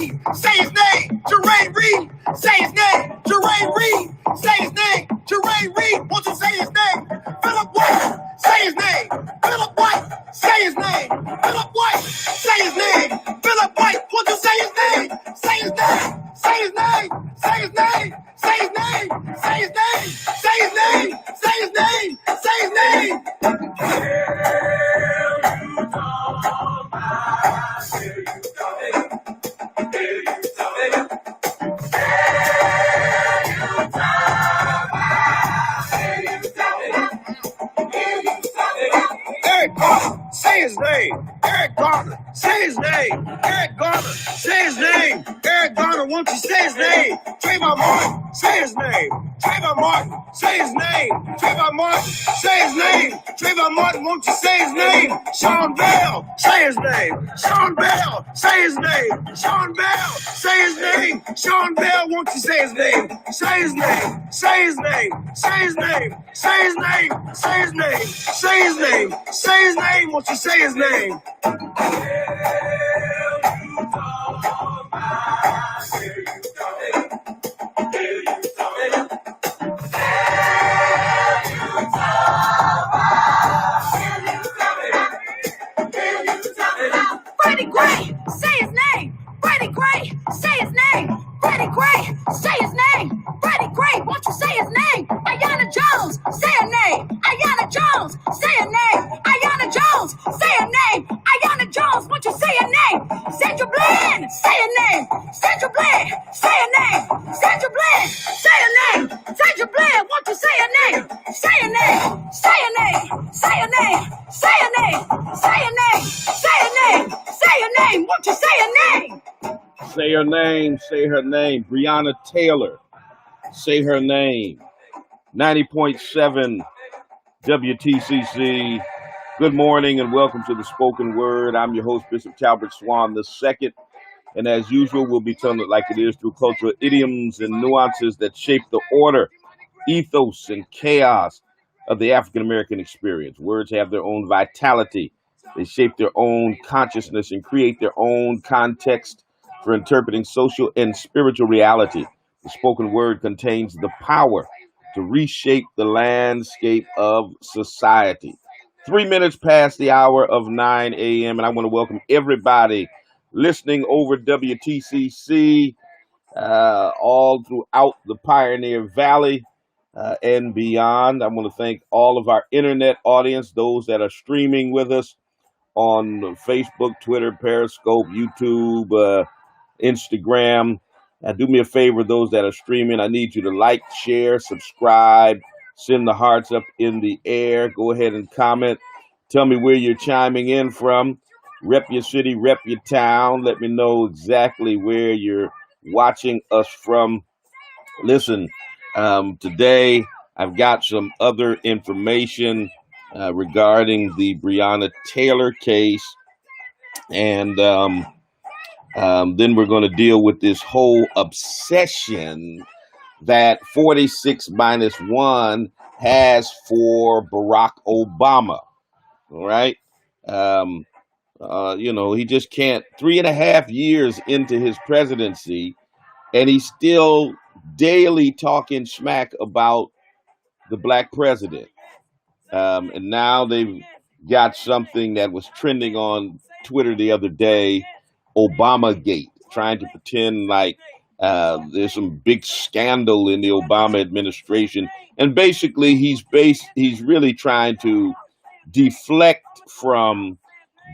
Reed. Say his name. Jermaine Reed. Say his name. Jermaine Reed. Say his name. Jermaine Reed. Won't you say his name? Philip White. Say his name. Philip White. Say his name. Philip White. Say his name. Philip White. Won't you say his name? Say his name. Say his name. Say his name. Say his name. Say his name. Say his name. Say his name. Say his name. Eric Garner, say his name. Eric Garner, say his name. Eric Garner, say his name. Eric Garner, won't you say his name? Trayvon Martin, say his name. Trayvon Martin, say his name. Trayvon Martin, say his name. Trayvon Martin, won't you say his name? Sean Bell, say his name. Sean Bell, say his name. Sean Bell, say his name. Sean Bell, won't you say his name? Say his name. Say his name. Say his name. Say his name. Say his name. Say his name. Say his name. Won't you say his name? Freddie Gray, say his name. Freddie Gray, say his name. Freddie Gray, say his name. Freddie Gray, won't you say his name? Ayanna Jones, say her name. Ayanna Jones, say her name. Ayanna Jones, say her name. Ayanna Jones, won't you say her name? Sandra Bland, say her name. Sandra Bland, say her name. Sandra Bland, say her name. Sandra Bland, won't you say her name? Say her name. Say her name. Say her name. Say her name. Say her name. Say her name. Say her name. Won't you say her name? Say her name. Say her name. Breonna Taylor. Say her name. 90.7 WTCC. Good morning and welcome to the Spoken Word. I'm your host, Bishop Talbert Swan II. And as usual, we'll be telling it like it is through cultural idioms and nuances that shape the order, ethos, and chaos of the African American experience. Words have their own vitality. They shape their own consciousness and create their own context for interpreting social and spiritual reality. The spoken word contains the power to reshape the landscape of society. 3 minutes past the hour of 9 a.m. And I want to welcome everybody listening over WTCC all throughout the Pioneer Valley and beyond. I want to thank all of our internet audience, those that are streaming with us on Facebook, Twitter, Periscope, YouTube, Instagram. Do me a favor, those that are streaming, I need you to like, share, subscribe, send the hearts up in the air. Go ahead and comment. Tell me where you're chiming in from. Rep your city, rep your town. Let me know exactly where you're watching us from. Listen, today I've got some other information regarding the Breonna Taylor case. And then we're going to deal with this whole obsession that 46-1 has for Barack Obama. All right. He just can't, 3.5 years into his presidency, and he's still daily talking smack about the black president. And now they've got something that was trending on Twitter the other day, Obamagate, trying to pretend like there's some big scandal in the Obama administration. And basically he's really trying to deflect from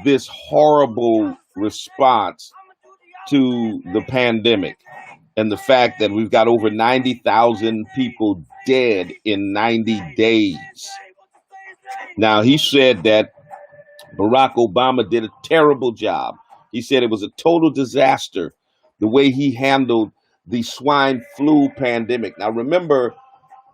this horrible response to the pandemic and the fact that we've got over 90,000 people dead in 90 days. Now, he said that Barack Obama did a terrible job. He said it was a total disaster, the way he handled the swine flu pandemic. Now, remember,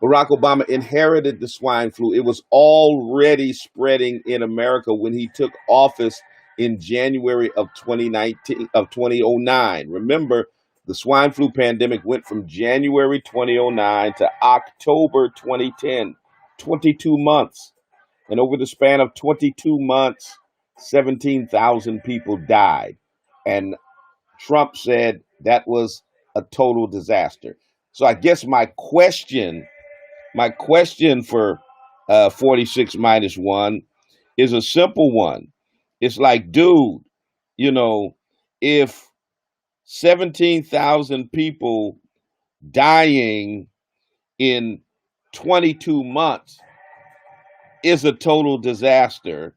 Barack Obama inherited the swine flu. It was already spreading in America when he took office in January of 2009. Remember, the swine flu pandemic went from January 2009 to October 2010, 22 months. And over the span of 22 months, 17,000 people died. And Trump said that was a total disaster. So I guess my question for 46 minus one is a simple one. It's like, dude, if 17,000 people dying in 22 months is a total disaster,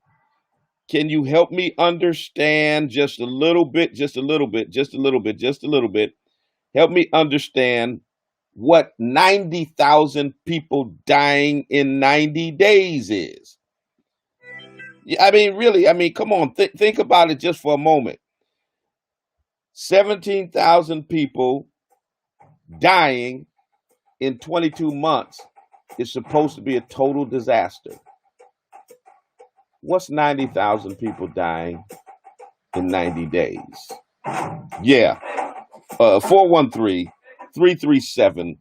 can you help me understand just a little bit? Help me understand what 90,000 people dying in 90 days is. I mean, really, come on, think about it just for a moment. 17,000 people dying in 22 months is supposed to be a total disaster. What's 90,000 people dying in 90 days? Yeah. 413-337-1867.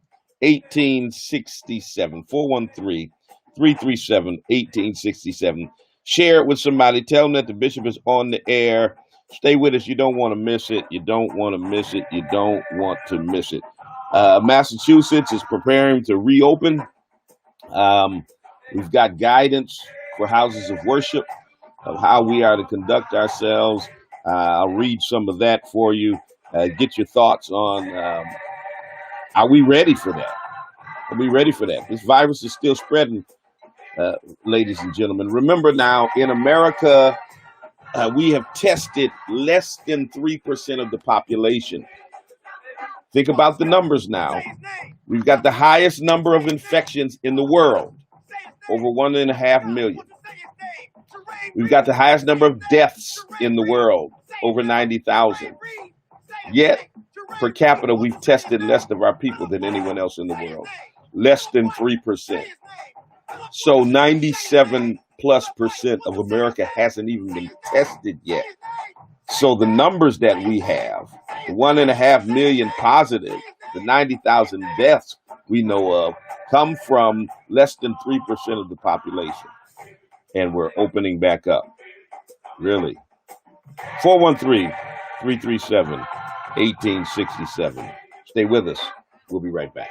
413-337-1867. Share it with somebody. Tell them that the bishop is on the air. Stay with us. You don't want to miss it. Massachusetts is preparing to reopen. We've got guidance for houses of worship of how we are to conduct ourselves. I'll read some of that for you. Get your thoughts on, are we ready for that? This virus is still spreading, ladies and gentlemen. Remember now, in America, we have tested less than 3% of the population. Think about the numbers now. We've got the highest number of infections in the world, over 1.5 million. We've got the highest number of deaths in the world, over 90,000. Yet, per capita, we've tested less of our people than anyone else in the world. Less than 3%. So 97+% of America hasn't even been tested yet. So the numbers that we have, the 1.5 million positive, the 90,000 deaths we know of, come from less than 3% of the population. And we're opening back up. Really. 413-337-1867. Stay with us. We'll be right back.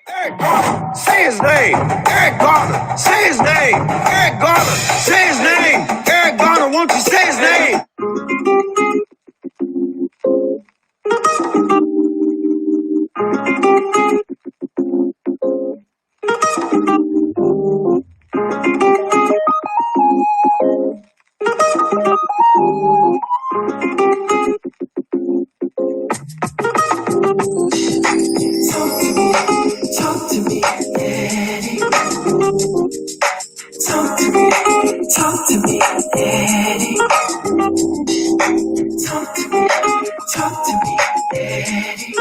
Eric Garner, say his name. Eric Garner, say his name. Eric Garner, say his name. Eric Garner, won't you say his name? Talk to me, Daddy. Talk to me, Daddy. Talk to me, Daddy.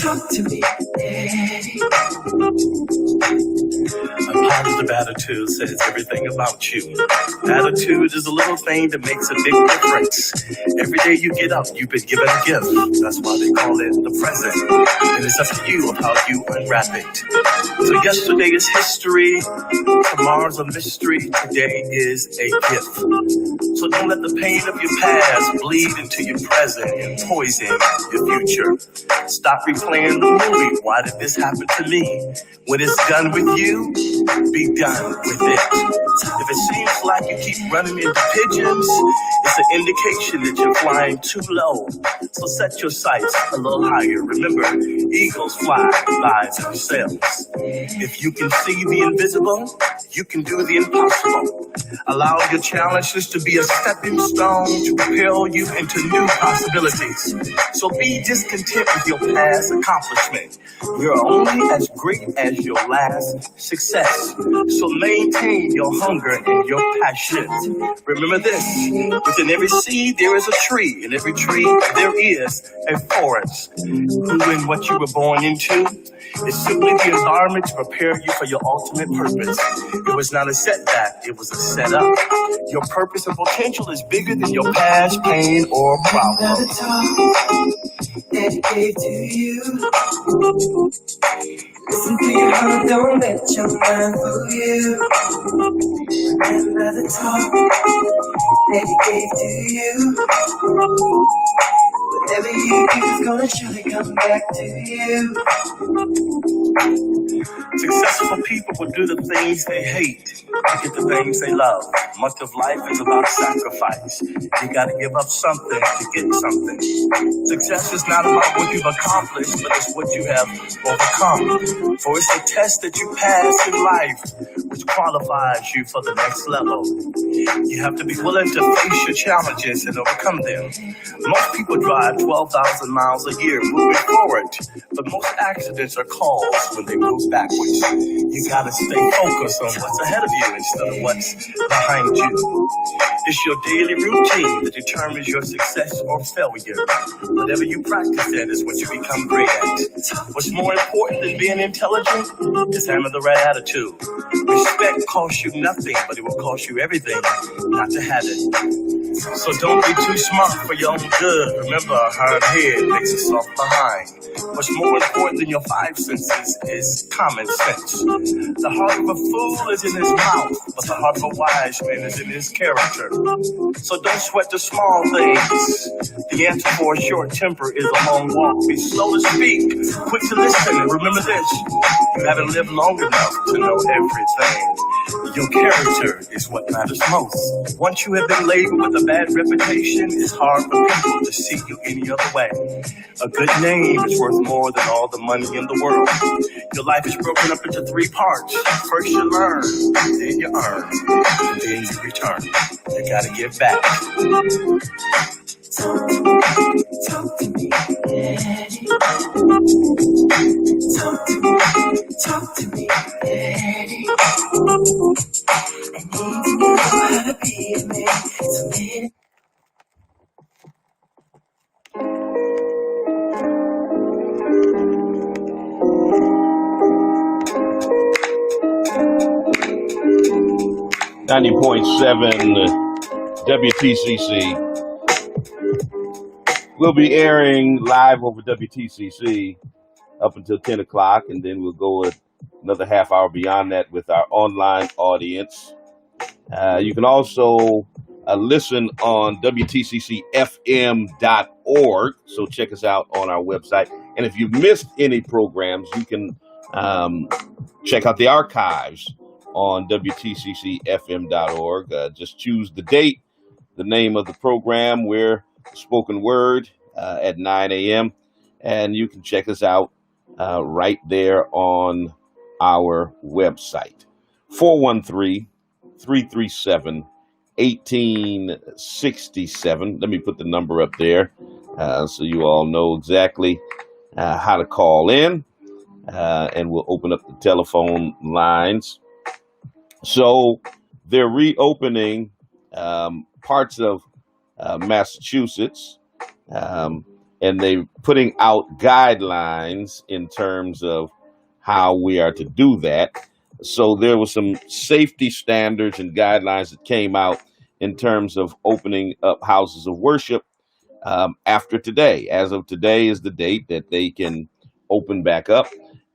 Talk to me, Daddy. A positive attitude says everything about you. Attitude is a little thing that makes a big difference. Every day you get up, you've been given a gift. That's why they call it the present. And it's up to you how you unwrap it. So yesterday is history. Tomorrow's a mystery. Today is a gift. So don't let the pain of your past bleed into your present and poison your future. Stop replaying the movie. Why did this happen to me? When it's done with you, be done with it. If it seems like you keep running into pigeons, it's an indication that you're flying too low. So set your sights a little higher. Remember, eagles fly by themselves. If you can see the invisible, you can do the impossible. Allow your challenges to be a stepping stone to propel you into new possibilities. So be discontent with your past accomplishment. You're only as great as your last success. So maintain your hunger and your passion. Remember this, within every seed there is a tree. In every tree there is a forest. Who and what you were born into is simply the environment to prepare you for your ultimate purpose. It was not a setback, it was a setup. Your purpose and potential is bigger than your past pain or problem. Another talk dedicated to you. Listen to your heart, don't let your mind fool you. Another talk that he gave to you. Whatever you do is gonna surely come back to you. Successful people will do the things they hate to get the things they love. Much of life is about sacrifice. You gotta give up something to get something. Success is not about what you've accomplished, but it's what you have overcome. For it's the test that you pass in life which qualifies you for the next level. You have to be willing to face your challenges and overcome them. Most people drive 12,000 miles a year moving forward, but most accidents are caused when they move backwards. You gotta stay focused on what's ahead of you instead of what's behind you. It's your daily routine that determines your success or failure. Whatever you practice at is what you become great at. What's more important than being intelligent is having the right attitude. Respect costs you nothing, but it will cost you everything not to have it. So don't be too smart for your own good. Remember, a hard head makes a soft behind. What's more important than your five senses is common sense. The heart of a fool is in his mouth, but the heart of a wise man is in his character. So don't sweat the small things. The answer for a short temper is a long walk. Be slow to speak, quick to listen, and remember this: you haven't lived long enough to know everything. Your character is what matters most. Once you have been labeled with a bad reputation, it's hard for people to see you any other way. A good name is worth more than all the money in the world. Your life is broken up into three parts. First you learn, then you earn, and then you return. You gotta give back. Talk to me, Daddy. Talk to me, Daddy. I need to know how to be a man. So many. 90.7 WTCC. We'll be airing live over WTCC up until 10 o'clock, and then we'll go another half hour beyond that with our online audience. You can also listen on WTCCFM.org, so check us out on our website. And if you've missed any programs, you can check out the archives on WTCCFM.org. Just choose the date, the name of the program. We're Spoken Word at 9 a.m. And you can check us out right there on our website. 413-337-1867. Let me put the number up there so you all know exactly how to call in. And we'll open up the telephone lines. So they're reopening parts of Massachusetts, and they're putting out guidelines in terms of how we are to do that. So there were some safety standards and guidelines that came out in terms of opening up houses of worship after today. As of today is the date that they can open back up,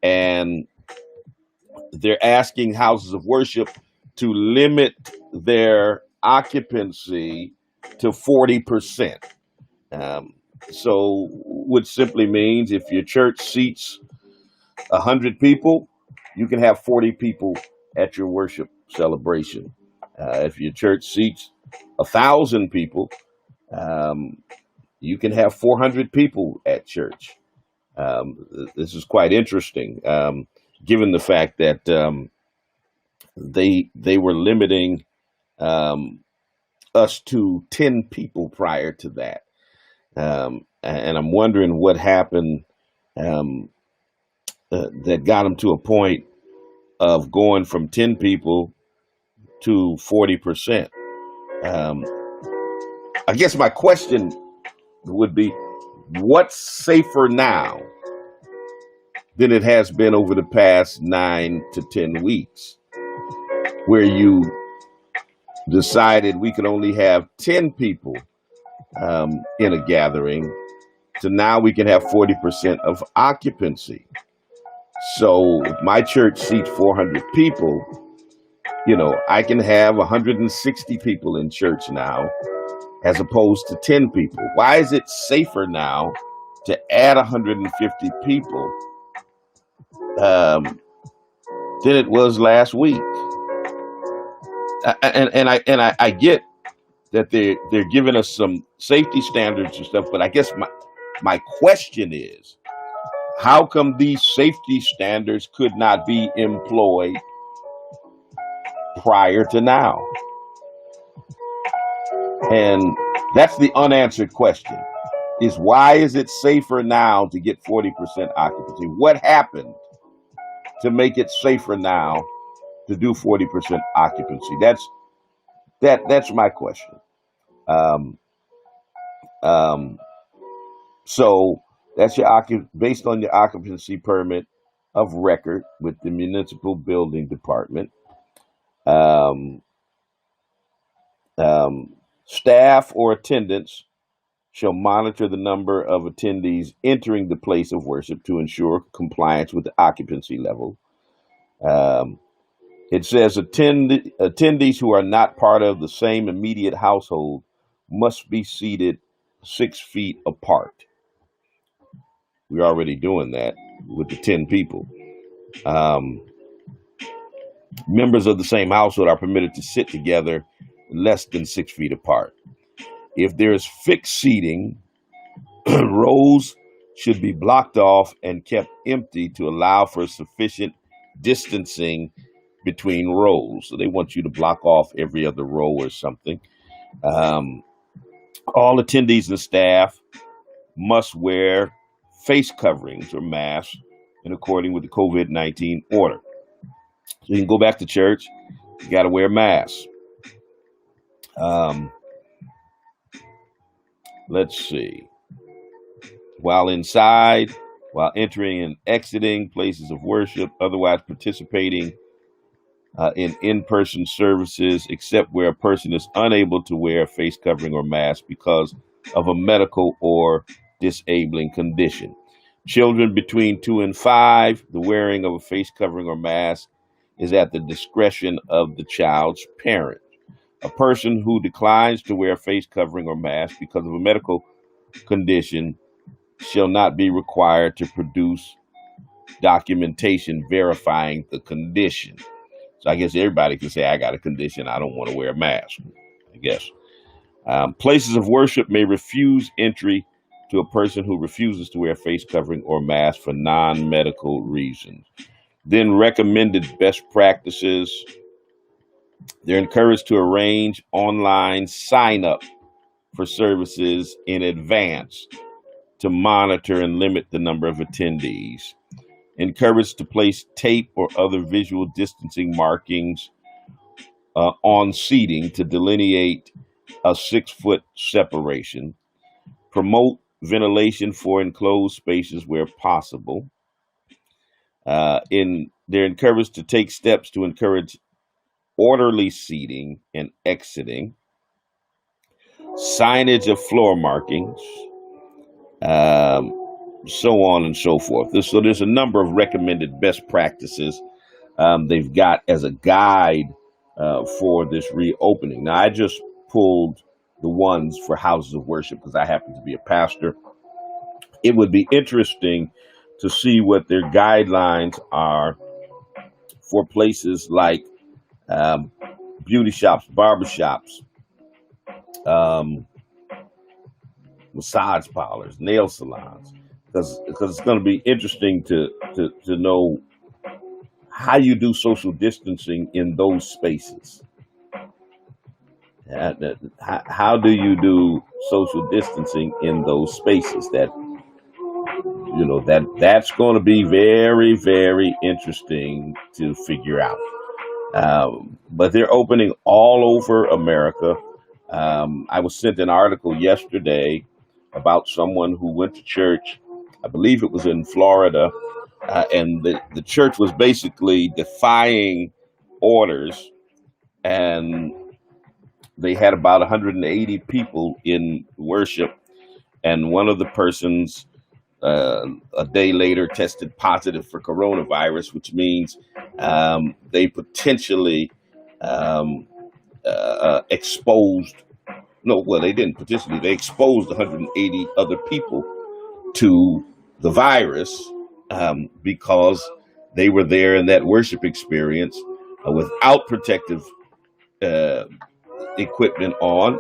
and they're asking houses of worship to limit their occupancy to 40%. So which simply means if your church seats 100 people, you can have 40 people at your worship celebration. If your church seats 1,000 people, you can have 400 people at church. This is quite interesting, given the fact that they were limiting us to 10 people prior to that. And I'm wondering what happened that got them to a point of going from 10 people to 40%. I guess my question would be, what's safer now than it has been over the past 9 to 10 weeks, where you decided we could only have 10 people in a gathering, to now we can have 40% of occupancy. So if my church seats 400 people, I can have 160 people in church now as opposed to 10 people. Why is it safer now to add 150 people than it was last week? I get that they're giving us some safety standards and stuff, but I guess my question is, how come these safety standards could not be employed prior to now? And that's the unanswered question, is why is it safer now to get 40% occupancy? What happened to make it safer now to do 40% occupancy? That's my question. So that's based on your occupancy permit of record with the municipal building department. Staff or attendants shall monitor the number of attendees entering the place of worship to ensure compliance with the occupancy level. It says attendees who are not part of the same immediate household must be seated 6 feet apart. We're already doing that with the 10 people. Members of the same household are permitted to sit together less than 6 feet apart. If there is fixed seating, rows should be blocked off and kept empty to allow for sufficient distancing between rows. So they want you to block off every other row or something. All attendees and staff must wear face coverings or masks in accordance with the COVID-19 order. So you can go back to church, you got to wear masks. Let's see. While inside, while entering and exiting places of worship, otherwise participating in in-person services, except where a person is unable to wear a face covering or mask because of a medical or disabling condition. Children between 2 and 5, the wearing of a face covering or mask is at the discretion of the child's parent. A person who declines to wear a face covering or mask because of a medical condition shall not be required to produce documentation verifying the condition. So I guess everybody can say, I got a condition, I don't want to wear a mask, I guess. Places of worship may refuse entry to a person who refuses to wear a face covering or mask for non-medical reasons. Then recommended best practices. They're encouraged to arrange online sign-up for services in advance to monitor and limit the number of attendees. Encouraged to place tape or other visual distancing markings on seating to delineate a 6-foot separation. Promote ventilation for enclosed spaces where possible. They're encouraged to take steps to encourage orderly seating and exiting. Signage of floor markings. So on and so forth. So there's a number of recommended best practices they've got as a guide for this reopening. Now, I just pulled the ones for houses of worship because I happen to be a pastor. It would be interesting to see what their guidelines are for places like beauty shops, barber shops, massage parlors, nail salons, because it's going to be interesting to know how you do social distancing in those spaces. How do you do social distancing in those spaces? That's going to be very, very interesting to figure out. But they're opening all over America. I was sent an article yesterday about someone who went to church. I believe it was in Florida, and the church was basically defying orders, and they had about 180 people in worship, and one of the persons a day later tested positive for coronavirus, which means they potentially um, exposed. No, well, they didn't participate. They exposed 180 other people to the virus because they were there in that worship experience without protective uh, equipment on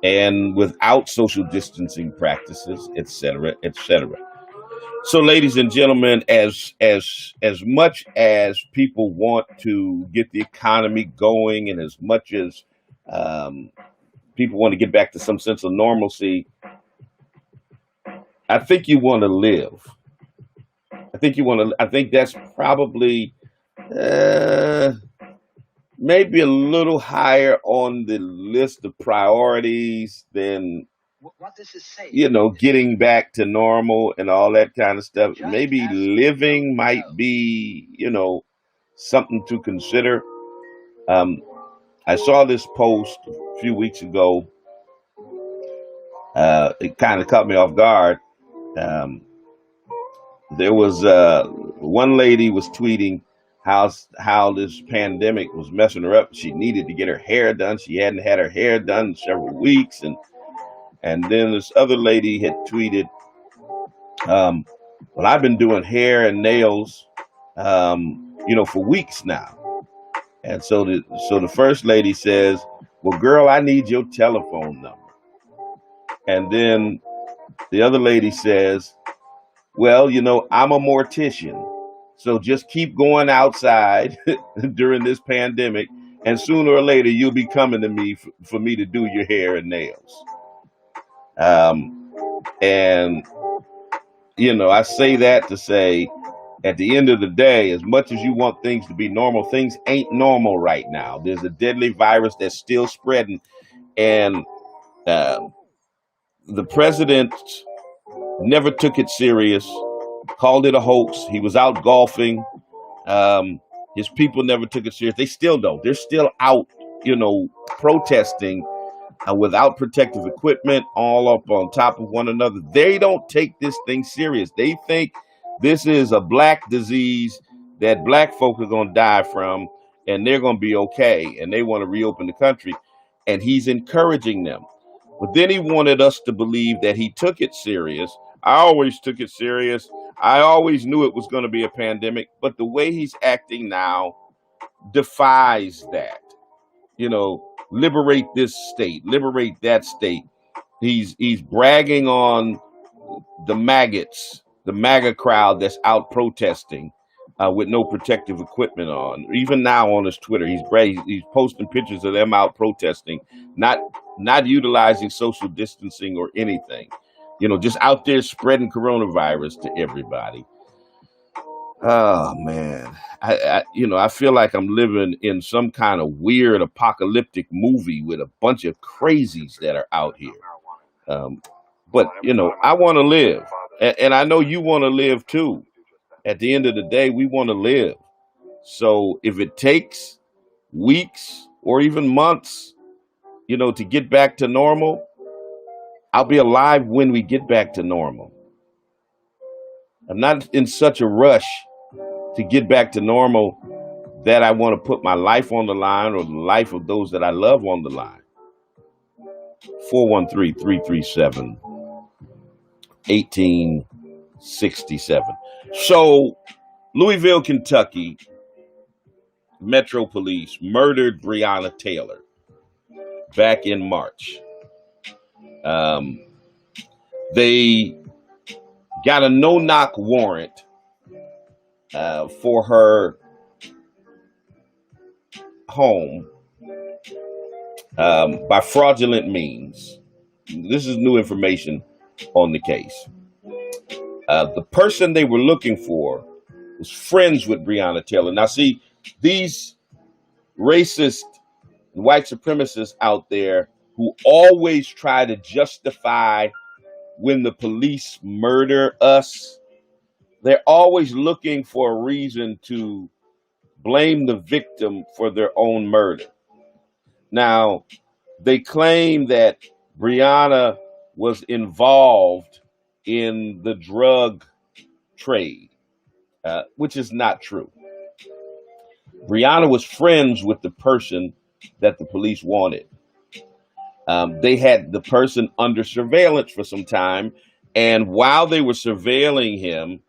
and without social distancing practices, et cetera, et cetera. So, ladies and gentlemen, as much as people want to get the economy going, and as much as people want to get back to some sense of normalcy, I think you want to live. I think that's probably uh, maybe a little higher on the list of priorities than getting back to normal and all that kind of stuff. Maybe living might be, something to consider. I saw this post a few weeks ago. It kind of caught me off guard. There was one lady was tweeting how this pandemic was messing her up. She needed to get her hair done. She hadn't had her hair done in several weeks, and then this other lady had tweeted, well, I've been doing hair and nails, for weeks now. And so the first lady says, well, girl, I need your telephone number. And then the other lady says, well, I'm a mortician. So just keep going outside during this pandemic. And sooner or later, you'll be coming to me for me to do your hair and nails. And I say that to say, at the end of the day, as much as you want things to be normal, things ain't normal right now. There's a deadly virus that's still spreading. And the president never took it serious, called it a hoax. He was out golfing. His people never took it serious. They still don't. They're still out, protesting without protective equipment, all up on top of one another. They don't take this thing serious. They think this is a black disease that black folk are going to die from, and they're going to be okay, and they want to reopen the country. And he's encouraging them. But then he wanted us to believe that he took it serious. I always took it serious. I always knew it was going to be a pandemic. But the way he's acting now defies that. Liberate this state, liberate that state. He's bragging on the maggots, the MAGA crowd that's out protesting with no protective equipment on. Even now on his Twitter, he's posting pictures of them out protesting, not utilizing social distancing or anything. Just out there spreading coronavirus to everybody. Oh man, I feel like I'm living in some kind of weird apocalyptic movie with a bunch of crazies that are out here. But I want to live, and I know you want to live too. At the end of the day, we want to live. So if it takes weeks or even months, to get back to normal, I'll be alive when we get back to normal. I'm not in such a rush to get back to normal that I want to put my life on the line or the life of those that I love on the line. 413-337-1867. So Louisville, Kentucky, Metro Police murdered Breonna Taylor back in March. They got a no-knock warrant for her home by fraudulent means. This is new information on the case. The person they were looking for was friends with Breonna Taylor. Now, see, these racist white supremacists out there who always try to justify when the police murder us, they're always looking for a reason to blame the victim for their own murder. Now, they claim that Breonna was involved in the drug trade, which is not true. Brianna was friends with the person that the police wanted. They had the person under surveillance for some time, and while they were surveilling him,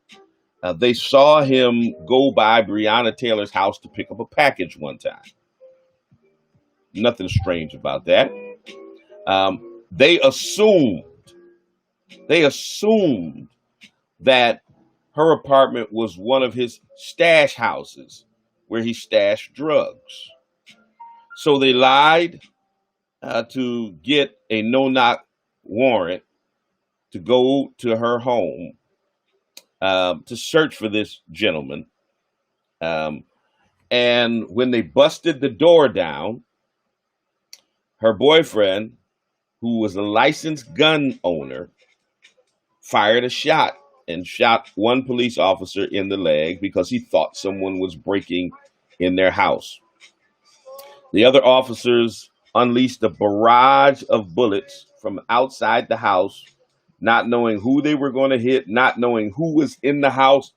they saw him go by Breonna Taylor's house to pick up a package one time. Nothing strange about that. They assumed that her apartment was one of his stash houses where he stashed drugs. So they lied to get a no-knock warrant to go to her home to search for this gentleman. And when they busted the door down, her boyfriend, who was a licensed gun owner, fired a shot and shot one police officer in the leg because he thought someone was breaking in their house. The other officers unleashed a barrage of bullets from outside the house, not knowing who they were going to hit, not knowing who was in the house.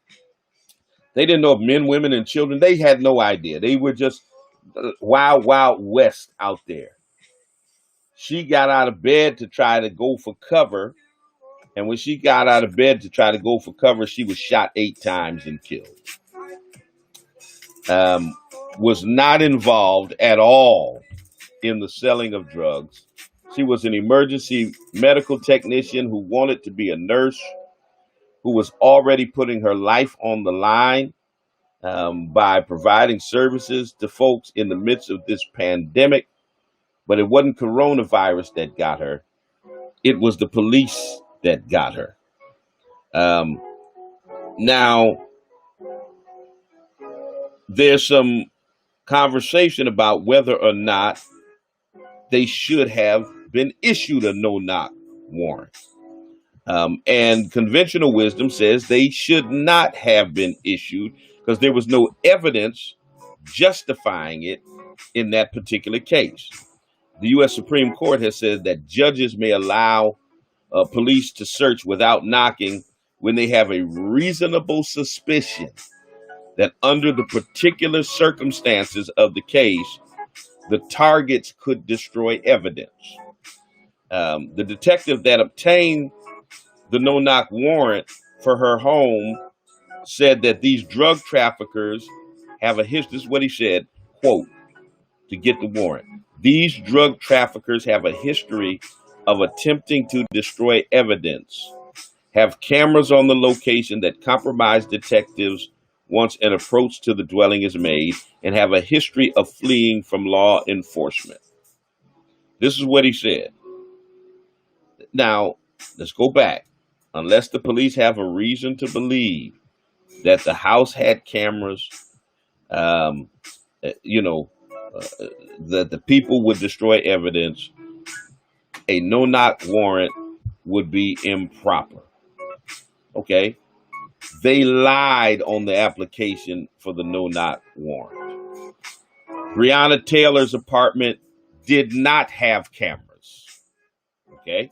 They didn't know if men, women, and children. They had no idea. They were just wild, wild west out there. She got out of bed to try to go for cover. And when she got out of bed to try to go for cover, she was shot 8 times and killed. Was not involved at all in the selling of drugs. She was an emergency medical technician who wanted to be a nurse, who was already putting her life on the line by providing services to folks in the midst of this pandemic. But it wasn't coronavirus that got her. It was the police that got her. Now, there's some conversation about whether or not they should have been issued a no-knock warrant. And conventional wisdom says they should not have been issued because there was no evidence justifying it in that particular case. The U.S. Supreme Court has said that judges may allow police to search without knocking when they have a reasonable suspicion that under the particular circumstances of the case, the targets could destroy evidence. The detective that obtained the no-knock warrant for her home said that these drug traffickers have a history. This is what he said, quote, to get the warrant. These drug traffickers have a history of attempting to destroy evidence, have cameras on the location that compromise detectives once an approach to the dwelling is made, and have a history of fleeing from law enforcement. This is what he said. Now, let's go back. Unless the police have a reason to believe that the house had cameras, that the people would destroy evidence, a no-knock warrant would be improper. Okay? They lied on the application for the no-knock warrant. Breonna Taylor's apartment did not have cameras. Okay?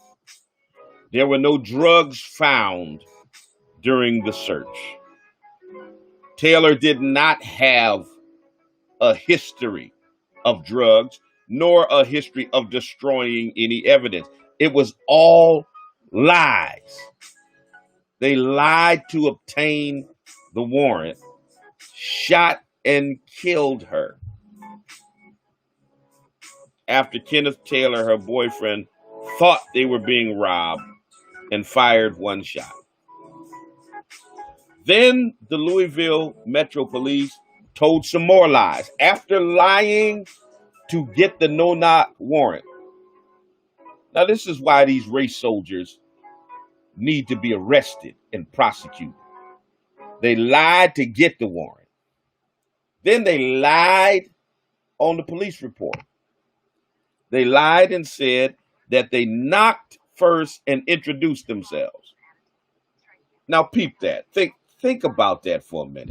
There were no drugs found during the search. Taylor did not have a history of drugs, nor a history of destroying any evidence. It was all lies. They lied to obtain the warrant, shot and killed her. After Kenneth Taylor, her boyfriend, thought they were being robbed and fired one shot. Then the Louisville Metro Police told some more lies. After lying to get the no-knock warrant. Now, this is why these race soldiers need to be arrested and prosecuted. They lied to get the warrant. Then they lied on the police report. They lied and said that they knocked first and introduced themselves. Now, peep that. Think about that for a minute.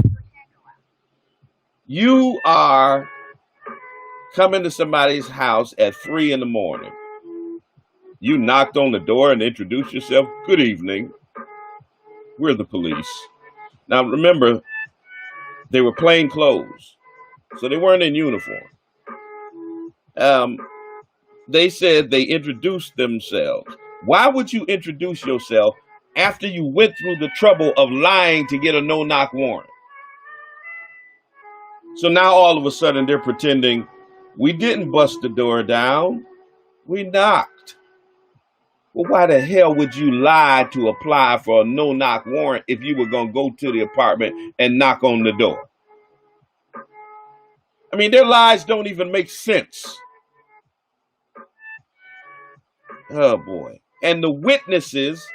You are coming to somebody's house at 3 a.m. You knocked on the door and introduced yourself. Good evening. We're the police. Now, remember, they were plain clothes. So they weren't in uniform. They said they introduced themselves. Why would you introduce yourself after you went through the trouble of lying to get a no-knock warrant? So now all of a sudden they're pretending we didn't bust the door down, we knocked. Well, why the hell would you lie to apply for a no-knock warrant if you were going to go to the apartment and knock on the door? I mean, their lies don't even make sense. Oh, boy. And the witnesses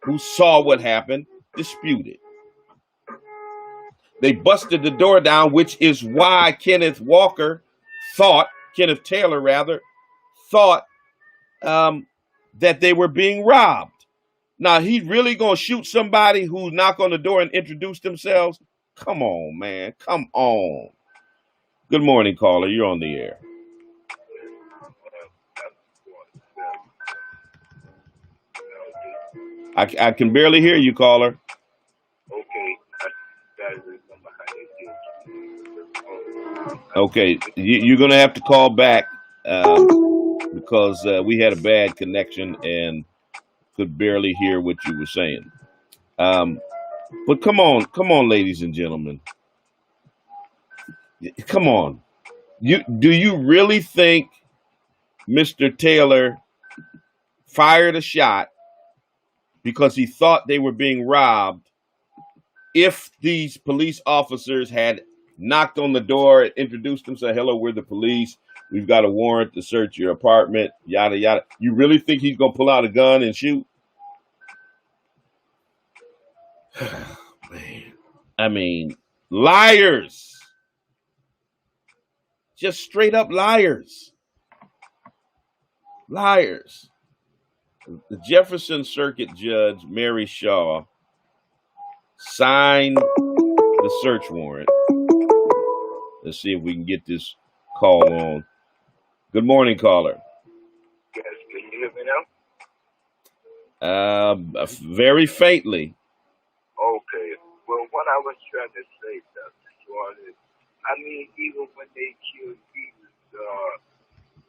who saw what happened disputed. They busted the door down, which is why Kenneth Taylor thought that they were being robbed. Now, he really gonna shoot somebody who knock on the door and introduce themselves? Come on, man. Come on. Good morning, caller. You're on the air. I can barely hear you, caller. Okay, you're gonna have to call back because we had a bad connection and could barely hear what you were saying. But come on, ladies and gentlemen. Come on. Do you really think Mr. Taylor fired a shot because he thought they were being robbed if these police officers had knocked on the door, introduced themselves, hello, we're the police, we've got a warrant to search your apartment, yada, yada. You really think he's going to pull out a gun and shoot? Man. I mean, liars. Just straight up liars. Liars. The Jefferson Circuit Judge, Mary Shaw, signed the search warrant. Let's see if we can get this call on. Good morning, caller. Yes, can you hear me now? Very faintly. Okay. Well, what I was trying to say, Dr. Swan, is, I mean, even when they killed Jesus,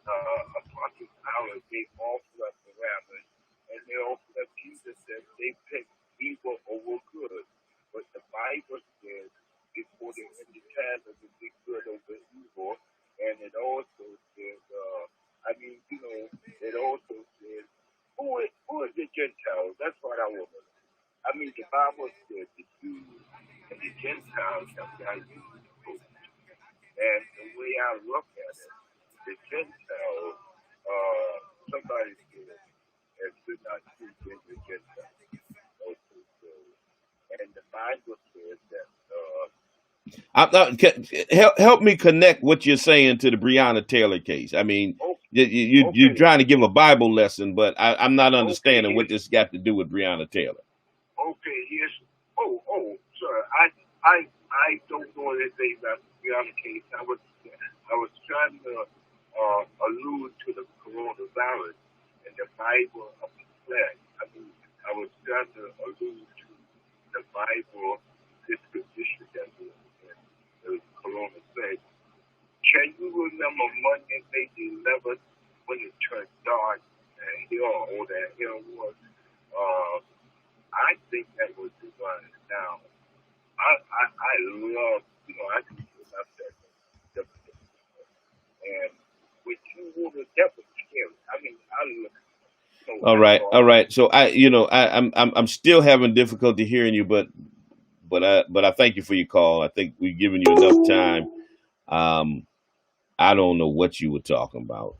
Apostle Pilate, they offered up the rabbis, and they offered up Jesus, and they picked evil over good. But the Bible says, before they went to time of the big good over evil, and it also says, it also says, who is the Gentiles? That's what I want to know. I mean, the Bible says the Jews and the Gentiles have got evil. And the way I look at it, the Gentiles, somebody said, and should not choose the Gentiles. Okay, so, and the Bible says that, help me connect what you're saying to the Breonna Taylor case. I mean, you're trying to give a Bible lesson, but I'm not understanding what this got to do with Breonna Taylor. Okay, yes. Sorry. I don't know anything about the Breonna case. I was trying to allude to the coronavirus and the Bible of the flesh. I mean, I was trying to allude to the Bible disposition that was in the corona flesh. Can you remember Monday, May the 11th, when it turned dark and all that hill was? I think that was divine. Now, I love, I can love that. And with you women, that was scary. I mean, I love. All right. So I'm still having difficulty hearing you, but I thank you for your call. I think we've given you enough time. I don't know what you were talking about.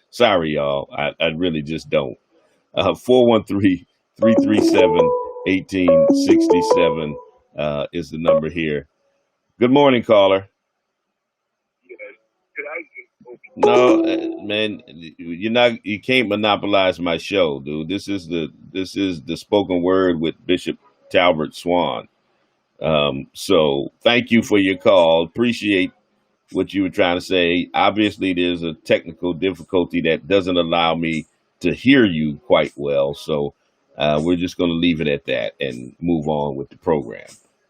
Sorry, y'all. I really just don't. 413-337-1867 is the number here. Good morning, caller. No, man, you can't monopolize my show, dude. This is the spoken word with Bishop Talbert Swan. So thank you for your call. Appreciate what you were trying to say. Obviously, there's a technical difficulty that doesn't allow me to hear you quite well. So we're just going to leave it at that and move on with the program.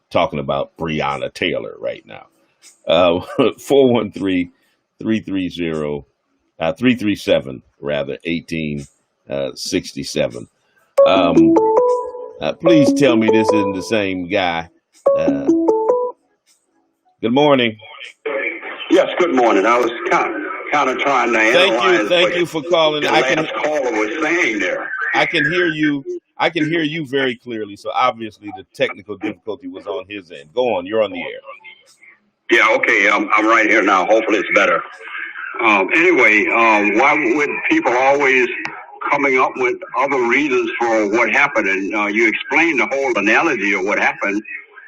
talking about Breonna Taylor right now. 413-337, rather, 1867. Please tell me this isn't the same guy. Uh, Good morning. Yes, good morning. I was kind of trying to analyze Thank what you for calling. the last caller was saying there. I can hear you. I can hear you very clearly. So obviously the technical difficulty was on his end. Go on. You're on the air. Yeah, okay. I'm right here now. Hopefully it's better. Anyway, why would people always coming up with other reasons for what happened? And you explained the whole analogy of what happened.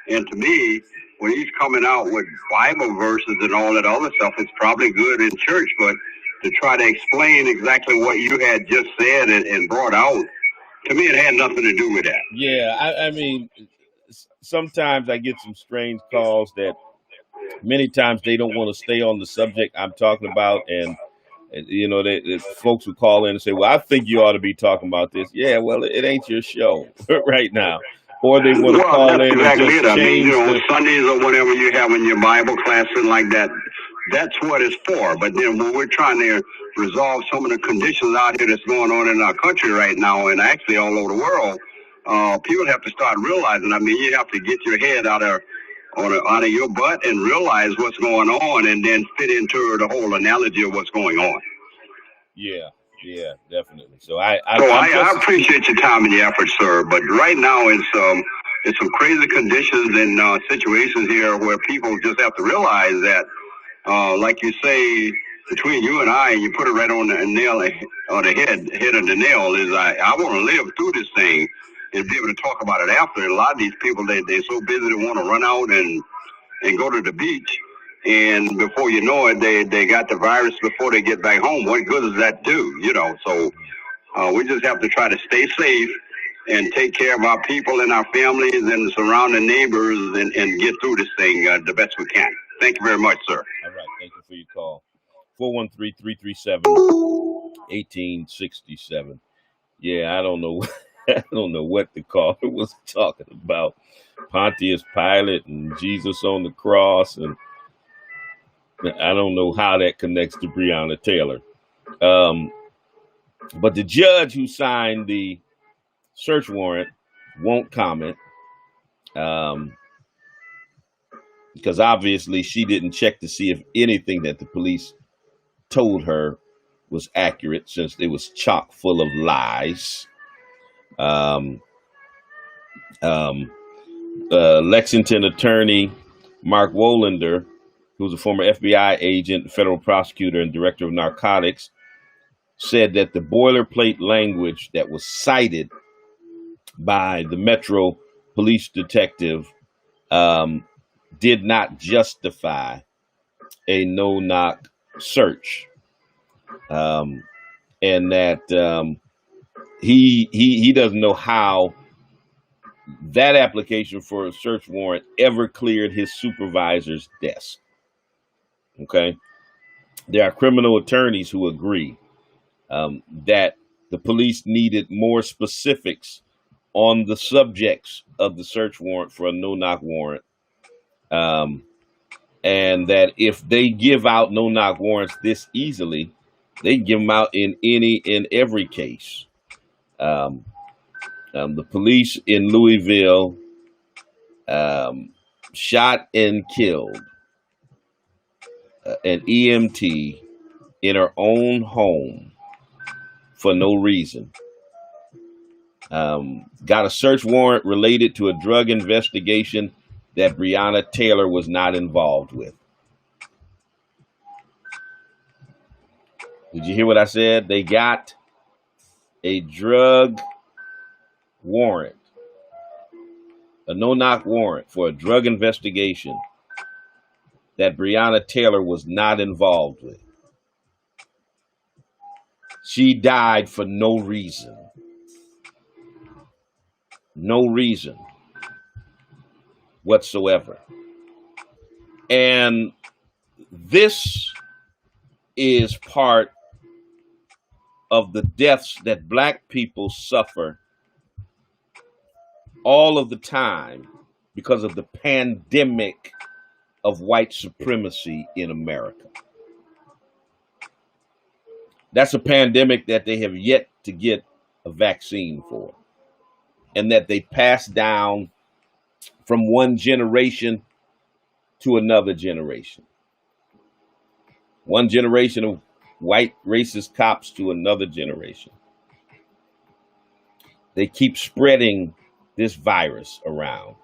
And to me, when he's coming out with Bible verses and all that other stuff, it's probably good in church. But to try to explain exactly what you had just said and brought out, to me, it had nothing to do with that. Yeah, I mean, sometimes I get some strange calls that many times they don't want to stay on the subject I'm talking about, and you know, folks who call in and say, "Well, I think you ought to be talking about this." Yeah, well, it ain't your show right now, or they want to call in exactly and just change. I mean, Sundays or whatever you have in your Bible class and like that, that's what it's for. But then when we're trying to resolve some of the conditions out here that's going on in our country right now, and actually all over the world, people have to start realizing. I mean, you have to get your head out of your butt and realize what's going on, and then fit into the whole analogy of what's going on. Yeah, definitely. So I appreciate your time and your effort, sir. But right now it's some crazy conditions and situations here where people just have to realize that, like you say, between you and I, you put it right on the nail, on the head of the nail, is I want to live through this thing and be able to talk about it after. And a lot of these people, they're so busy they want to run out and go to the beach. And before you know it, they got the virus before they get back home. What good does that do? You know, so we just have to try to stay safe and take care of our people and our families and the surrounding neighbors and get through this thing the best we can. Thank you very much, sir. All right. Thank you for your call. 413-337-1867. Yeah, I don't know. I don't know what the caller was talking about. Pontius Pilate and Jesus on the cross, and I don't know how that connects to Breonna Taylor. But the judge who signed the search warrant won't comment, because obviously she didn't check to see if anything that the police told her was accurate, since it was chock full of lies. Lexington attorney Mark Wolender, who's a former FBI agent, federal prosecutor, and director of narcotics, said that the boilerplate language that was cited by the Metro police detective did not justify a no-knock search, and that he doesn't know how that application for a search warrant ever cleared his supervisor's desk. Okay. There are criminal attorneys who agree that the police needed more specifics on the subjects of the search warrant for a no-knock warrant. And that if they give out no-knock warrants this easily, they give them out in any and every case. The police in Louisville shot and killed an EMT in her own home for no reason. Got a search warrant related to a drug investigation that Breonna Taylor was not involved with. Did you hear what I said? They got a drug warrant, a no-knock warrant for a drug investigation that Breonna Taylor was not involved with. She died for no reason. No reason whatsoever. And this is part of the deaths that Black people suffer all of the time because of the pandemic of white supremacy in America. That's a pandemic that they have yet to get a vaccine for, and that they pass down from one generation to another generation. One generation of white racist cops to another generation. They keep spreading this virus around.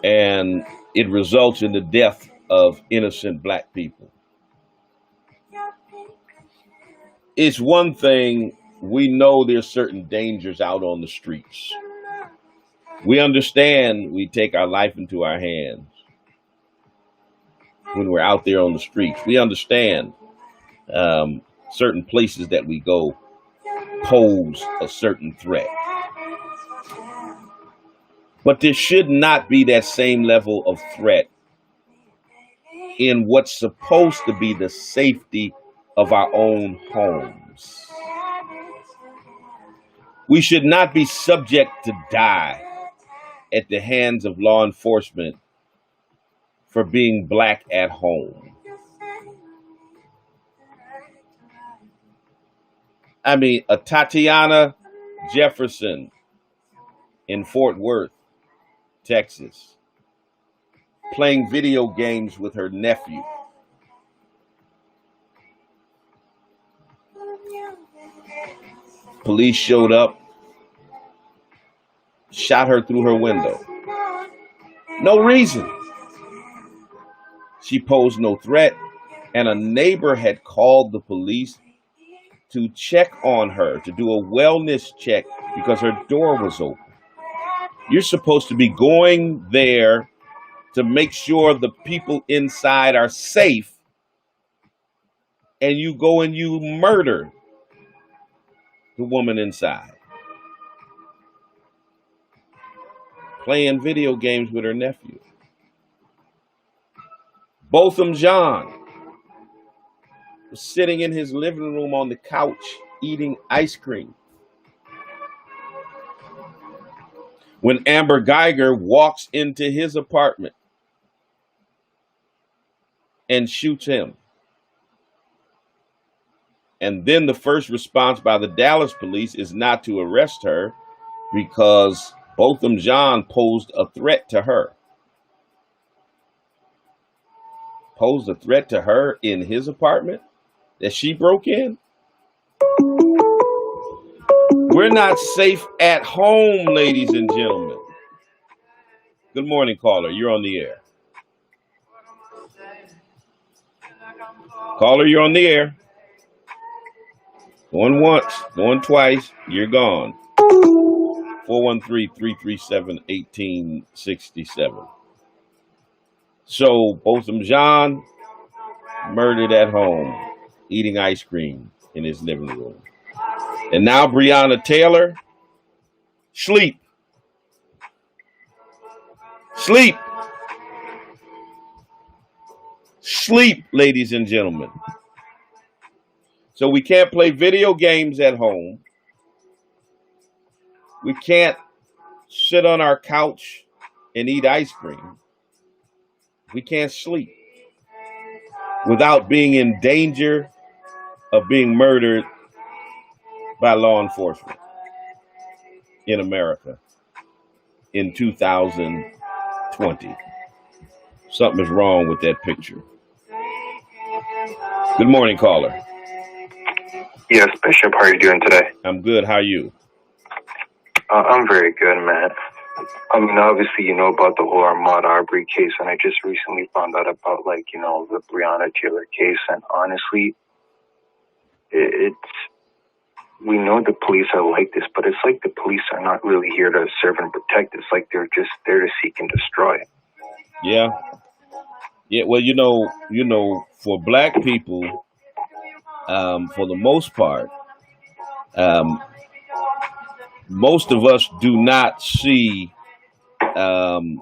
And it results in the death of innocent black people. It's one thing, we know there's certain dangers out on the streets. We understand we take our life into our hands when we're out there on the streets. We understand certain places that we go pose a certain threat. But there should not be that same level of threat in what's supposed to be the safety of our own homes. We should not be subject to die at the hands of law enforcement for being black at home. I mean, a Tatiana Jefferson in Fort Worth, Texas, playing video games with her nephew. Police showed up, shot her through her window. No reason. She posed no threat, and a neighbor had called the police to check on her, to do a wellness check because her door was open. You're supposed to be going there to make sure the people inside are safe, and you go and you murder the woman inside, playing video games with her nephew. Botham Jean was sitting in his living room on the couch eating ice cream when Amber Geiger walks into his apartment and shoots him. And then the first response by the Dallas police is not to arrest her because Botham Jean posed a threat to her. Posed a threat to her in his apartment that she broke in? We're not safe at home, ladies and gentlemen. Good morning, caller. You're on the air. Caller, you're on the air. Going once, going twice, you're gone. 413-337-1867. So, Botham Jean murdered at home, eating ice cream in his living room. And now Breonna Taylor, sleep. Sleep. Sleep, ladies and gentlemen. So we can't play video games at home. We can't sit on our couch and eat ice cream. We can't sleep without being in danger of being murdered by law enforcement in America in 2020. Something is wrong with that picture. Good morning, caller. Yes, Bishop, how are you doing today? I'm good. How are you? I'm very good, man. I mean, obviously, you know about the whole Ahmaud Arbery case, and I just recently found out about, like, you know, the Breonna Taylor case, and honestly, we know the police are like this, but it's like the police are not really here to serve and protect. It's like they're just there to seek and destroy. Yeah. Yeah, well, you know, for black people, for the most part, most of us do not see the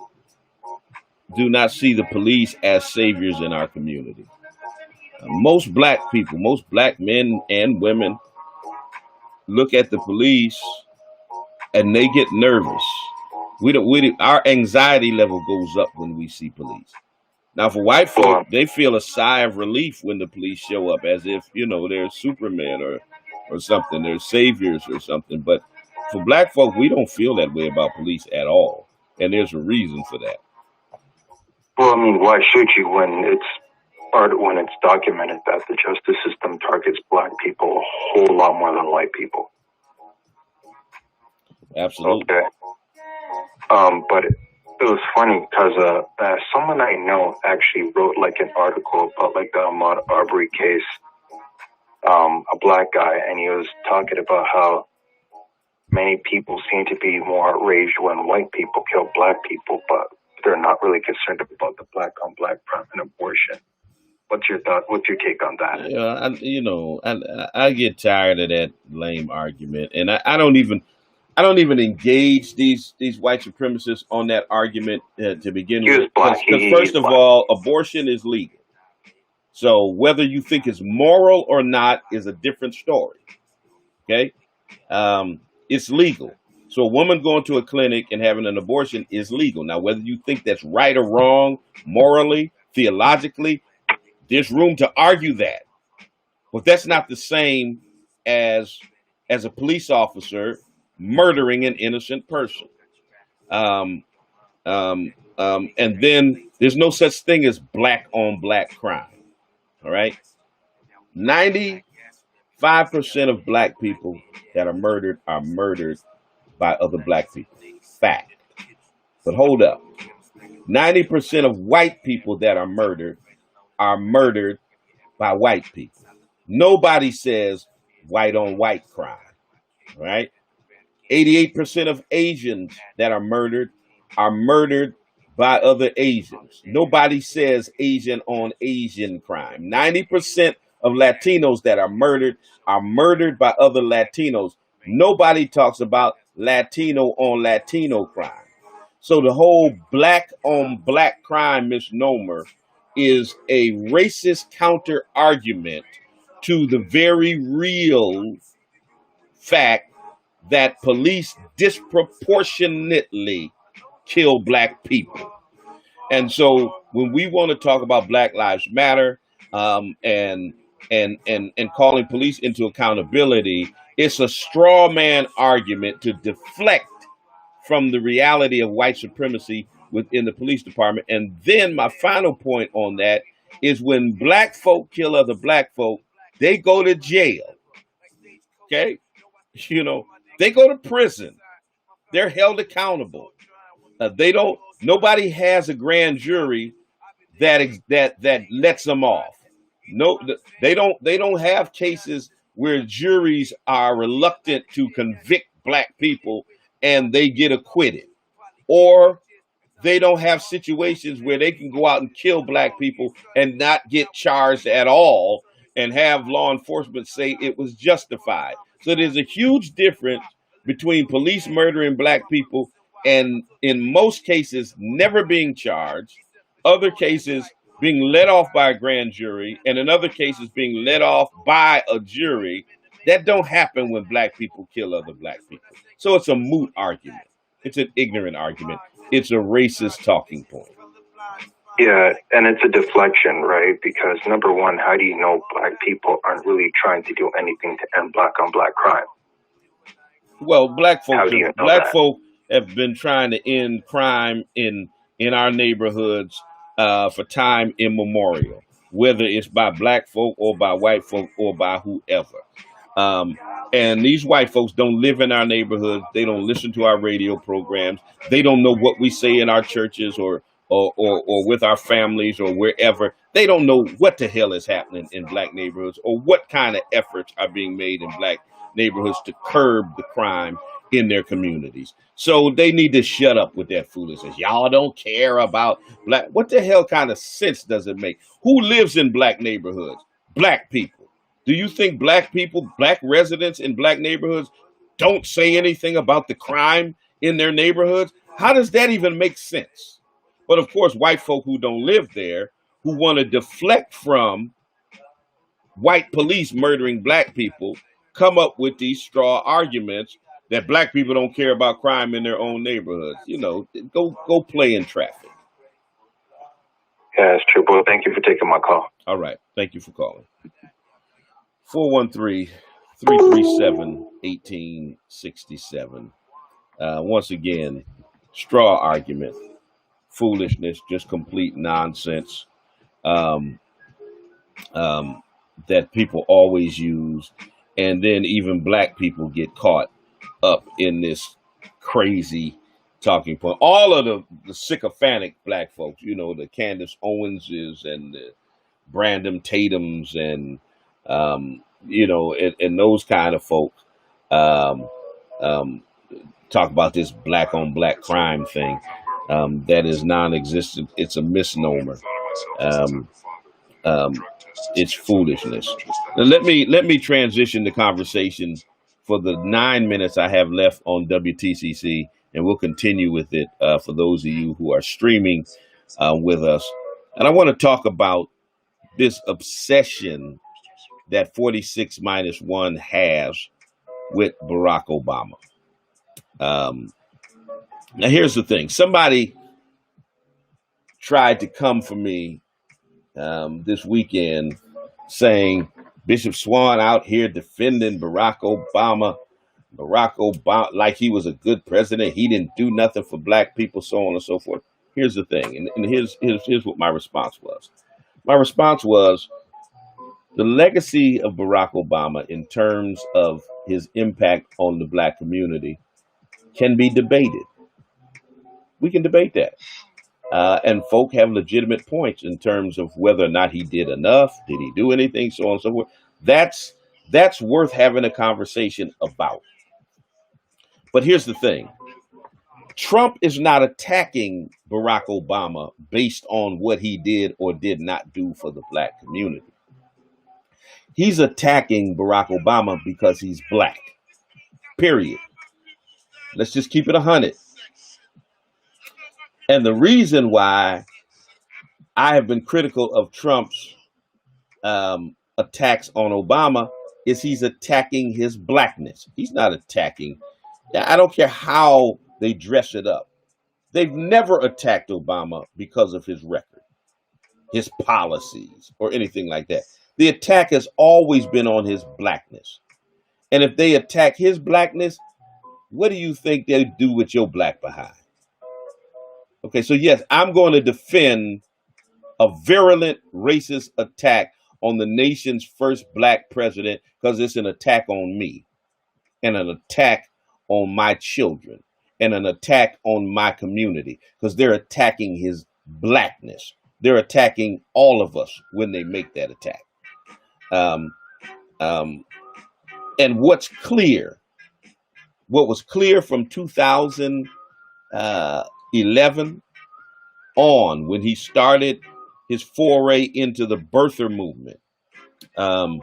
police as saviors in our community. Most black people, most black men and women look at the police and they get nervous. Our anxiety level goes up when we see police. Now, for white folk, they feel a sigh of relief when the police show up, as if they're Superman or something, they're saviors or something. But for black folk, we don't feel that way about police at all, and there's a reason for that. Well, I mean, why should you when it's documented that the justice system targets black people a whole lot more than white people? Absolutely. Okay. But it was funny because someone I know actually wrote like an article about like the Ahmaud Arbery case, a black guy, and he was talking about how many people seem to be more outraged when white people kill black people, but they're not really concerned about the black on black crime and abortion. What's your thought? What's your take on that? Yeah, I get tired of that lame argument, and I don't even engage these white supremacists on that argument to begin with. Because first of all, abortion is legal. So whether you think it's moral or not is a different story. Okay, it's legal. So a woman going to a clinic and having an abortion is legal. Now, whether you think that's right or wrong, morally, theologically, there's room to argue that. But that's not the same as a police officer murdering an innocent person. And then there's no such thing as black on black crime. All right. 95% of black people that are murdered by other black people. Fact. But hold up. 90% of white people that are murdered by white people. Nobody says white on white crime. Right? 88% of Asians that are murdered by other Asians. Nobody says Asian on Asian crime. 90% of Latinos that are murdered by other Latinos. Nobody talks about Latino on Latino crime. So the whole black on black crime misnomer is a racist counter argument to the very real fact that police disproportionately kill black people. And so when we want to talk about Black Lives Matter and calling police into accountability, it's a straw man argument to deflect from the reality of white supremacy within the police department. And then my final point on that is when black folk kill other black folk, they go to jail. Okay? They go to prison. They're held accountable. Nobody has a grand jury that lets them off. No, they don't have cases where juries are reluctant to convict black people and they get acquitted, or they don't have situations where they can go out and kill black people and not get charged at all and have law enforcement say it was justified. So there's a huge difference between police murdering black people and in most cases never being charged, other cases being let off by a grand jury, and in other cases being let off by a jury. That don't happen when black people kill other black people. So it's a moot argument. It's an ignorant argument. It's a racist talking point. Yeah, and it's a deflection, right? Because number one, how do you know black people aren't really trying to do anything to end black on black crime? Well, black folk have been trying to end crime in our neighborhoods for time immemorial, whether it's by black folk or by white folk or by whoever. And these white folks don't live in our neighborhoods. They don't listen to our radio programs. They don't know what we say in our churches or with our families or wherever. They don't know what the hell is happening in black neighborhoods or what kind of efforts are being made in black neighborhoods to curb the crime in their communities. So they need to shut up with that foolishness. Y'all don't care about black. What the hell kind of sense does it make? Who lives in black neighborhoods? Black people. Do you think black people, black residents in black neighborhoods don't say anything about the crime in their neighborhoods? How does that even make sense? But of course, white folk who don't live there, who want to deflect from white police murdering black people, come up with these straw arguments that black people don't care about crime in their own neighborhoods. You know, go play in traffic. Yeah, it's true. Well, thank you for taking my call. All right. Thank you for calling. 413-337-1867. Once again, straw argument, foolishness, just complete nonsense that people always use. And then even black people get caught up in this crazy talking point. All of the sycophantic black folks, you know, the Candace Owenses and the Brandon Tatums and, you know, and those kind of folks talk about this black on black crime thing. That is non-existent. It's a misnomer. It's foolishness. Now, let me transition the conversation for the 9 minutes I have left on WTCC, and we'll continue with it for those of you who are streaming with us. And I want to talk about this obsession that 46 minus 1 has with Barack Obama. Now, here's the thing. Somebody tried to come for me this weekend saying Bishop Swan out here defending Barack Obama, like he was a good president. He didn't do nothing for black people, so on and so forth. Here's the thing, and here's what my response was. My response was the legacy of Barack Obama in terms of his impact on the black community can be debated. We can debate that. And folk have legitimate points in terms of whether or not he did enough, did he do anything, so on and so forth. That's worth having a conversation about. But here's the thing. Trump is not attacking Barack Obama based on what he did or did not do for the black community. He's attacking Barack Obama because he's black. Period. Let's just keep it 100. And the reason why I have been critical of Trump's attacks on Obama is he's attacking his blackness. He's not attacking. I don't care how they dress it up. They've never attacked Obama because of his record, his policies, or anything like that. The attack has always been on his blackness. And if they attack his blackness, what do you think they do with your black behind? Okay, so yes, I'm going to defend a virulent racist attack on the nation's first black president because it's an attack on me and an attack on my children and an attack on my community because they're attacking his blackness. They're attacking all of us when they make that attack. And what was clear from 2011 on when he started his foray into the birther movement. And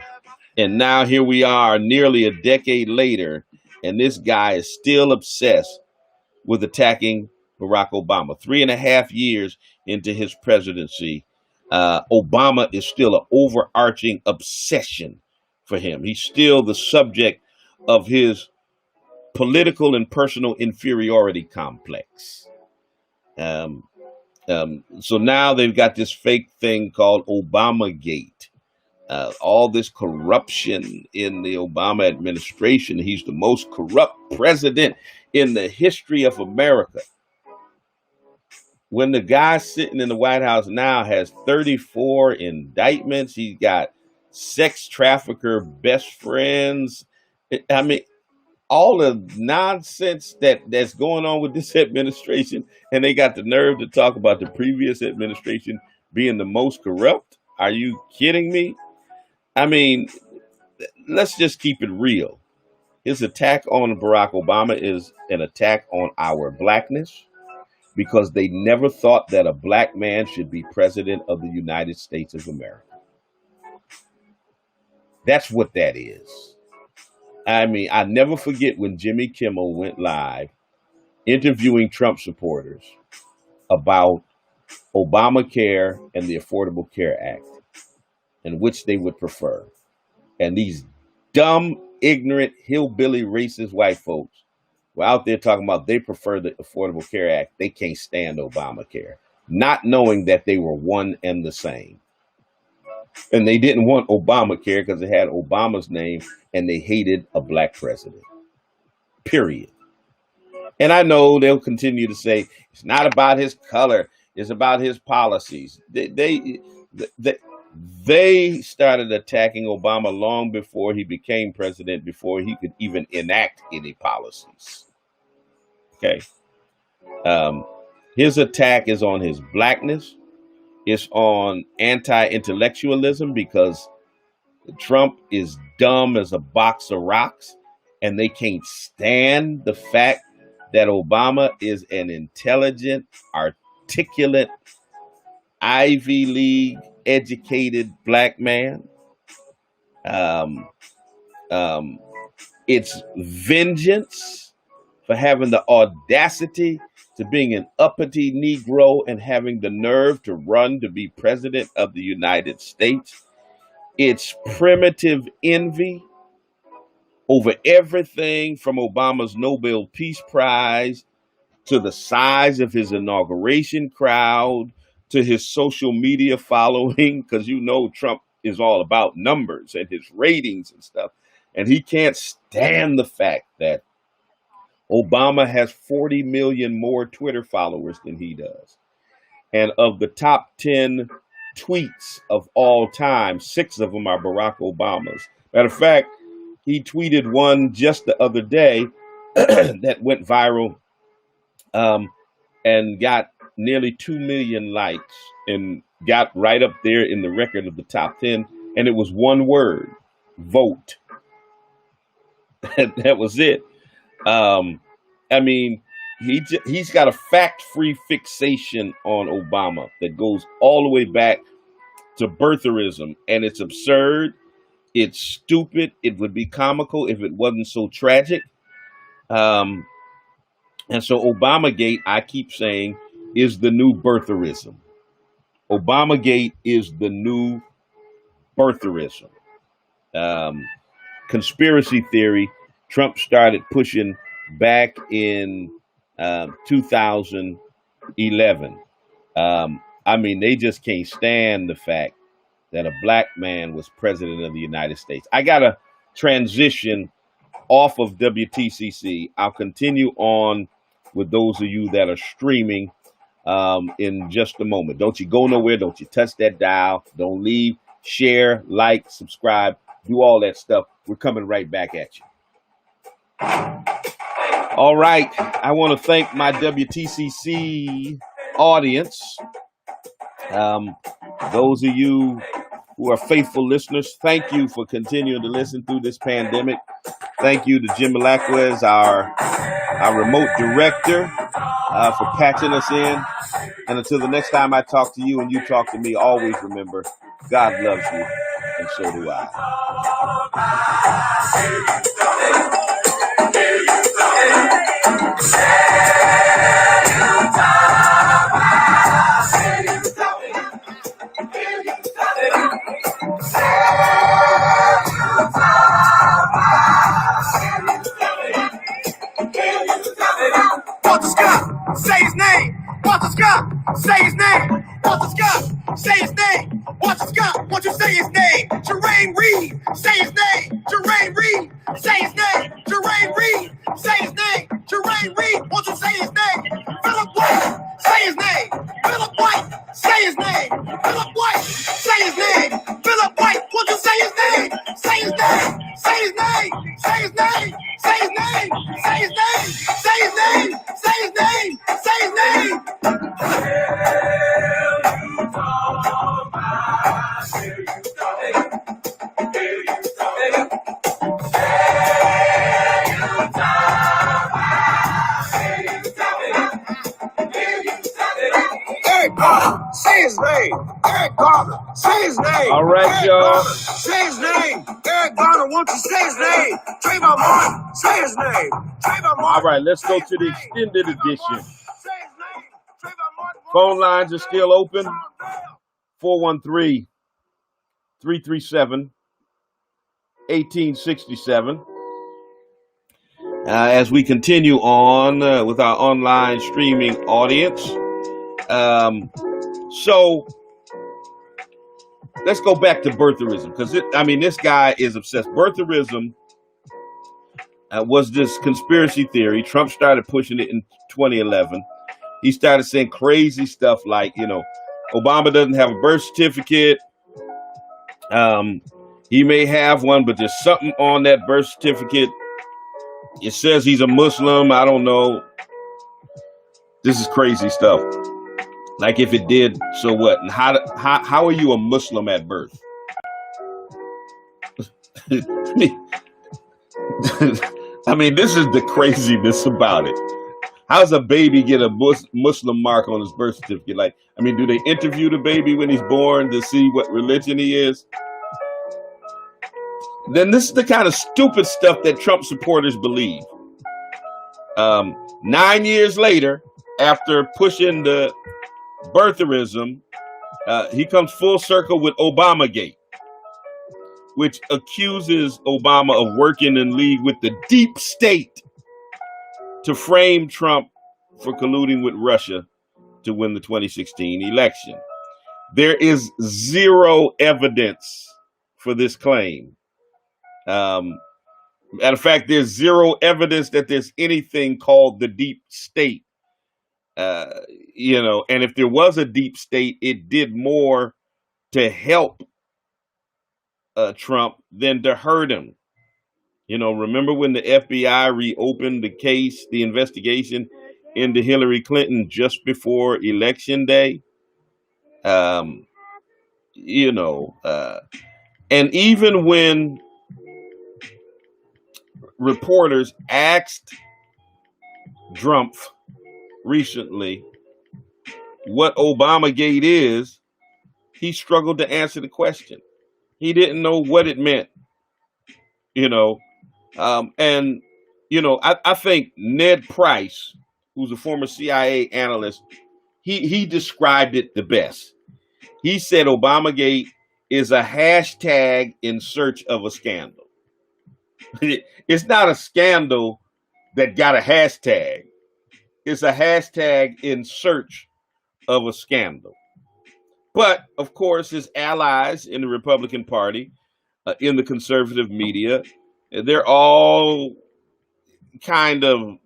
now here we are nearly a decade later, and this guy is still obsessed with attacking Barack Obama. 3.5 years into his presidency, Obama is still an overarching obsession for him. He's still the subject of his political and personal inferiority complex. So now they've got this fake thing called Obamagate. All this corruption in the Obama administration. He's the most corrupt president in the history of America. When the guy sitting in the White House now has 34 indictments, he's got sex trafficker best friends. I mean, all the nonsense that's going on with this administration, and they got the nerve to talk about the previous administration being the most corrupt. Are you kidding me? I mean, let's just keep it real. His attack on Barack Obama is an attack on our blackness because they never thought that a black man should be president of the United States of America. That's what that is. I mean, I never forget when Jimmy Kimmel went live interviewing Trump supporters about Obamacare and the Affordable Care Act and which they would prefer. And these dumb, ignorant, hillbilly, racist white folks were out there talking about they prefer the Affordable Care Act. They can't stand Obamacare, not knowing that they were one and the same. And they didn't want Obamacare because it had Obama's name, and they hated a black president, period. And I know they'll continue to say it's not about his color, it's about his policies. They started attacking Obama long before he became president, before he could even enact any policies. Okay. His attack is on his blackness. It's on anti-intellectualism because Trump is dumb as a box of rocks, and they can't stand the fact that Obama is an intelligent, articulate, Ivy League educated black man. It's vengeance for having the audacity to being an uppity Negro and having the nerve to run to be president of the United States. It's primitive envy over everything from Obama's Nobel Peace Prize to the size of his inauguration crowd to his social media following, because you know Trump is all about numbers and his ratings and stuff. And he can't stand the fact that Obama has 40 million more Twitter followers than he does. And of the top 10 tweets of all time, 6 of them are Barack Obama's. Matter of fact, he tweeted one just the other day that went viral and got nearly 2 million likes and got right up there in the record of the top 10. And it was one word: vote. That was it. I mean, he's got a fact-free fixation on Obama that goes all the way back to birtherism, and it's absurd. It's stupid. It would be comical if it wasn't so tragic. And so Obamagate, I keep saying, is the new birtherism. Obamagate is the new birtherism. Conspiracy theory, Trump started pushing back in 2011. I mean, they just can't stand the fact that a black man was president of the United States. I got to transition off of WTCC. I'll continue on with those of you that are streaming in just a moment. Don't you go nowhere. Don't you touch that dial. Don't leave. Share, like, subscribe, do all that stuff. We're coming right back at you. All right. I want to thank my WTCC audience. Those of you who are faithful listeners, thank you for continuing to listen through this pandemic. Thank you to Jim Malaquez, our remote director, for patching us in. And until the next time I talk to you and you talk to me, always remember, God loves you, and so do I. Walter Scott, say his name. Walter Scott, say his name. Walter Scott, say his name. Walter Scott, won't you say his name? Jermaine Reed, say his name. Jermaine Reed, say his name. Jermaine Reed, say his name. Jermaine Reed, won't you say his name? Philip White, say his name. Philip White, say his name. Philip White, say his name. Philip White, won't you say his name? Say his name. Say his name. Say his name. Say his name. Say his name. Say his name. Say his name. Say his name. Eric Garner, say his name. Eric Garner, say his name. All right, Eric y'all. Garner, say his name. Eric Garner, won't you say his name? Trayvon Martin, say his name. Trayvon Martin. All right, let's go say to his the name. extended Trayvon edition. Martin, say his name. Trayvon Martin, Phone lines are still open. 413-337-1867. as we continue on with our online streaming audience. So let's go back to birtherism, because this guy is obsessed. Birtherism was this conspiracy theory. Trump started pushing it in 2011. He started saying crazy stuff like, Obama doesn't have a birth certificate. He may have one, but there's something on that birth certificate. It says he's a Muslim. I don't know. This is crazy stuff. Like, if it did, so what? And how are you a Muslim at birth? This is the craziness about it. How does a baby get a Muslim mark on his birth certificate? Do they interview the baby when he's born to see what religion he is? Then this is the kind of stupid stuff that Trump supporters believe. 9 years later, after pushing the birtherism, he comes full circle with Obamagate, which accuses Obama of working in league with the deep state to frame Trump for colluding with Russia to win the 2016 election. There is zero evidence for this claim. Matter of fact, there's zero evidence that there's anything called the deep state. And if there was a deep state, it did more to help Trump than to hurt him. Remember when the FBI reopened the investigation into Hillary Clinton just before Election Day? And even when reporters asked Trump recently what Obamagate is, he struggled to answer the question. He didn't know what it meant, I think Ned Price, who's a former CIA analyst, he described it the best. He said Obamagate is a hashtag in search of a scandal. It's not a scandal that got a hashtag. It's a hashtag in search of a scandal. But, of course, his allies in the Republican Party, in the conservative media, they're all kind of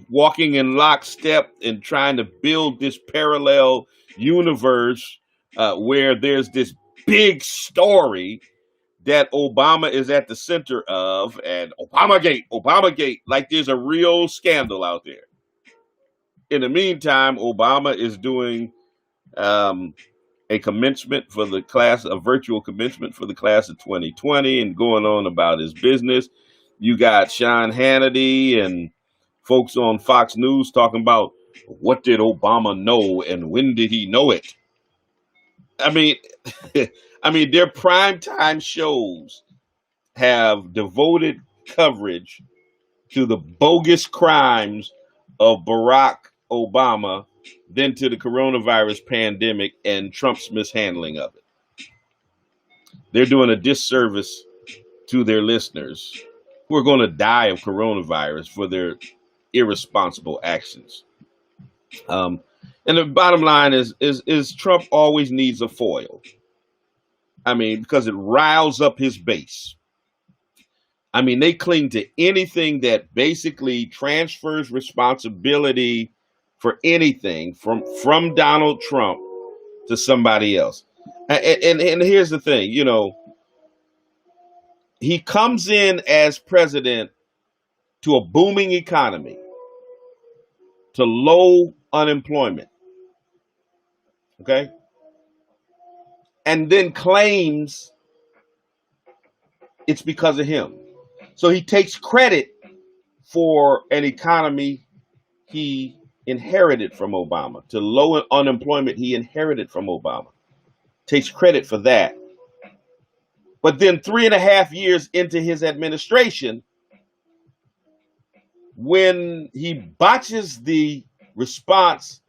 walking in lockstep and trying to build this parallel universe where there's this big story that Obama is at the center of, and Obamagate, like there's a real scandal out there. In the meantime, Obama is doing a commencement for the class, a virtual commencement for the class of 2020, and going on about his business. You got Sean Hannity and folks on Fox News talking about what did Obama know and when did he know it? Their primetime shows have devoted coverage to the bogus crimes of Barack Obama, then to the coronavirus pandemic and Trump's mishandling of it. They're doing a disservice to their listeners who are going to die of coronavirus for their irresponsible actions. And the bottom line is Trump always needs a foil. Because it riles up his base. They cling to anything that basically transfers responsibility for anything from Donald Trump to somebody else. And here's the thing, he comes in as president to a booming economy, to low unemployment. Okay? And then claims it's because of him. So he takes credit for an economy he inherited from Obama, to low unemployment he inherited from Obama. Takes credit for that. But then 3.5 years into his administration, when he botches the response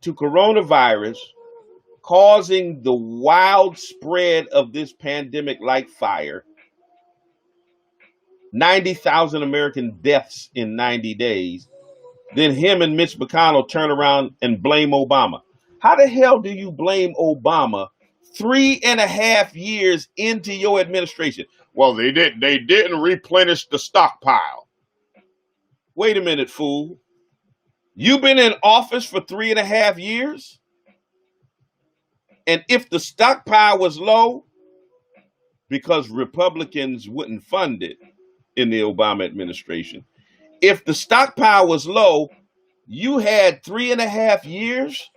to coronavirus, causing the wild spread of this pandemic like fire, 90,000 American deaths in 90 days. Then him and Mitch McConnell turn around and blame Obama. How the hell do you blame Obama 3.5 years into your administration? Well, they didn't replenish the stockpile. Wait a minute, fool. You've been in office for 3.5 years? And if the stockpile was low, because Republicans wouldn't fund it in the Obama administration, if the stockpile was low, you had 3.5 years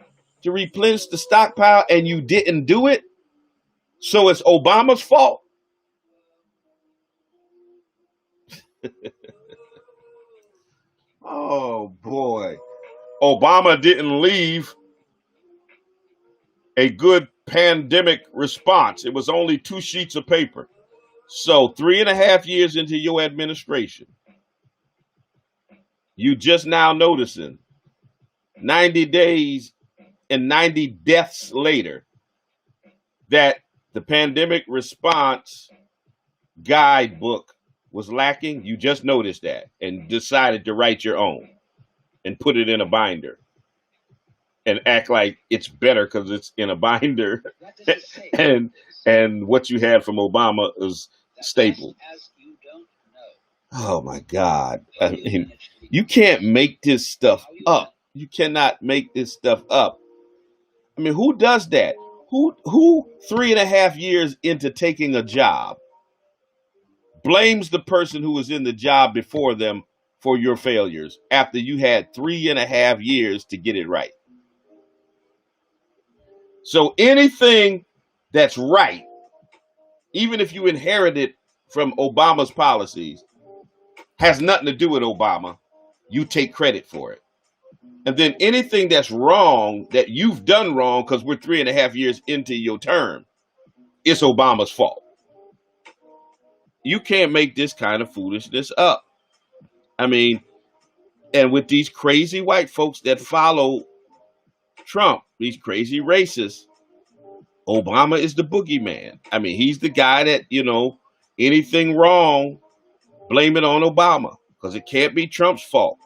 to replenish the stockpile and you didn't do it. So it's Obama's fault. Oh boy. Obama didn't leave a good pandemic response. It was only 2 sheets of paper. So 3.5 years into your administration, you just now noticing 90 days and 90 deaths later that the pandemic response guidebook was lacking. You just noticed that and decided to write your own and put it in a binder and act like it's better because it's in a binder and what you had from Obama is stapled. Oh my God. I mean, you can't make this stuff up. You cannot make this stuff up. I mean, who does that? Who 3.5 years into taking a job blames the person who was in the job before them for your failures after you had 3.5 years to get it right? So anything that's right, even if you inherit it from Obama's policies, has nothing to do with Obama. You take credit for it. And then anything that's wrong, that you've done wrong because we're 3.5 years into your term, it's Obama's fault. You can't make this kind of foolishness up. I mean, and with these crazy white folks that follow Trump, these crazy racists, Obama is the boogeyman. I mean, he's the guy that, anything wrong, blame it on Obama because it can't be Trump's fault.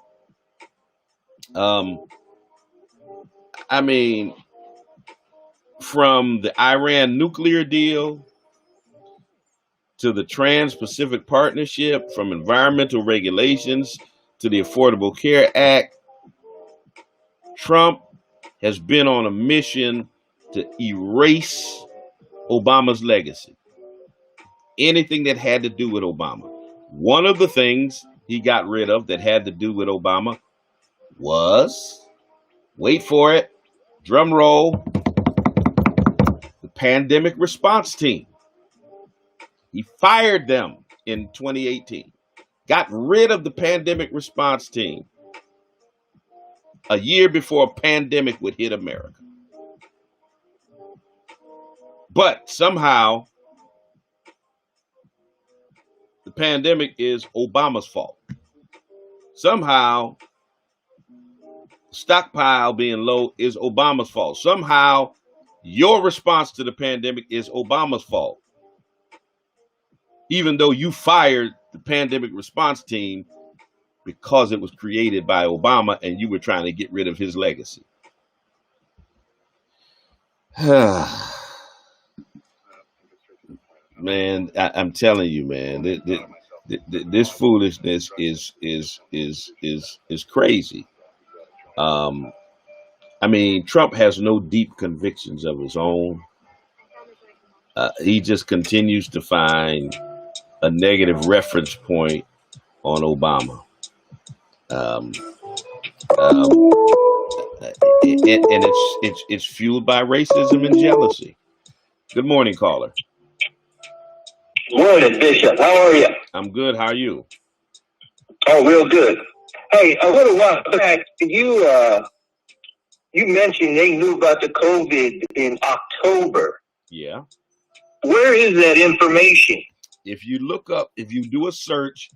I mean, from the Iran nuclear deal to the Trans-Pacific Partnership, from environmental regulations to the Affordable Care Act, Trump has been on a mission to erase Obama's legacy. Anything that had to do with Obama. One of the things he got rid of that had to do with Obama was, wait for it, drum roll, the pandemic response team. He fired them in 2018, got rid of the pandemic response team a year before a pandemic would hit America. But somehow, the pandemic is Obama's fault. Somehow, stockpile being low is Obama's fault. Somehow, your response to the pandemic is Obama's fault. Even though you fired the pandemic response team because it was created by Obama and you were trying to get rid of his legacy. Man, I'm telling you, man, this foolishness is crazy. I mean, Trump has no deep convictions of his own. He just continues to find a negative reference point on Obama. And it's fueled by racism and jealousy. Good morning, caller. Morning, Bishop. How are you? I'm good. How are you? Oh, real good. Hey, a little while back, you mentioned they knew about the COVID in October. Yeah. Where is that information? If you do a search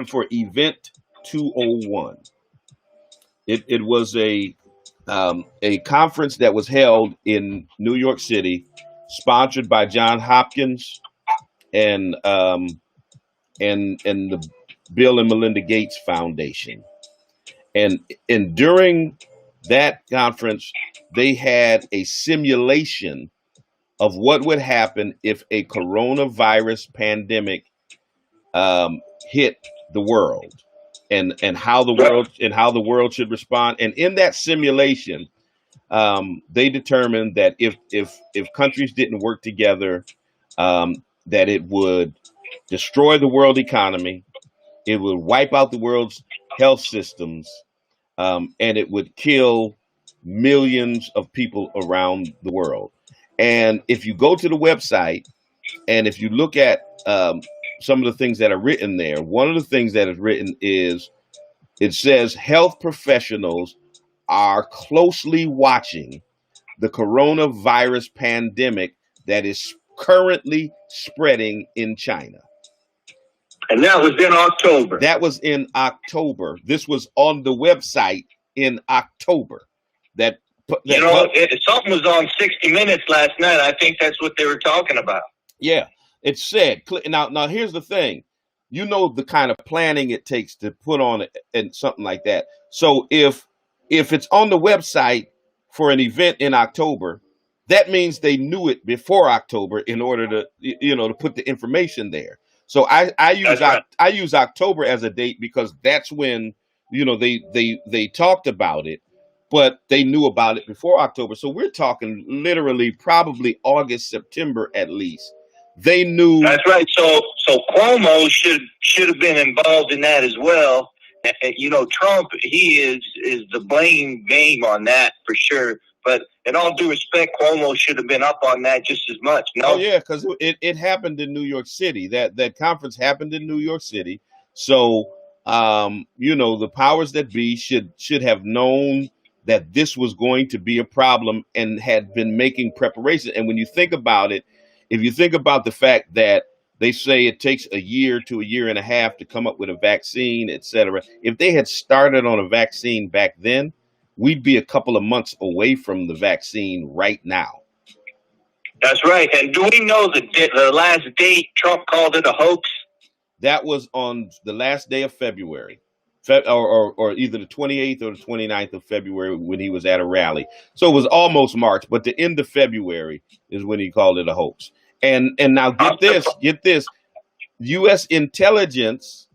for Event 201, it was a conference that was held in New York City, sponsored by Johns Hopkins and and the Bill and Melinda Gates Foundation. And during that conference, they had a simulation of what would happen if a coronavirus pandemic hit the world, and how the world should respond. And in that simulation, they determined that if countries didn't work together, that it would destroy the world economy, it would wipe out the world's health systems, and it would kill millions of people around the world. And if you go to the website and if you look at some of the things that are written there, one of the things that is written is it says health professionals are closely watching the coronavirus pandemic that is currently spreading in China. And that was in October. That was in October. This was on the website in October. Something was on 60 Minutes last night. I think that's what they were talking about. Yeah, it said. Now here's the thing. You know the kind of planning it takes to put on and something like that. So if it's on the website for an event in October, that means they knew it before October in order to to put the information there. So I use October as a date because that's when they talked about it, but they knew about it before October. So we're talking literally probably August, September at least. They knew. That's right. So Cuomo should have been involved in that as well. Trump, he is the blame game on that for sure. But in all due respect, Cuomo should have been up on that just as much. No? Oh yeah, because it happened in New York City. That conference happened in New York City. So the powers that be should have known that this was going to be a problem and had been making preparations. And when you think about it, if you think about the fact that they say it takes a year to a year and a half to come up with a vaccine, et cetera. If they had started on a vaccine back then, we'd be a couple of months away from the vaccine right now. That's right. And do we know the last date Trump called it a hoax? That was on the last day of February, or either the 28th or the 29th of February when he was at a rally. So it was almost March, but the end of February is when he called it a hoax. And now get this, U.S. intelligence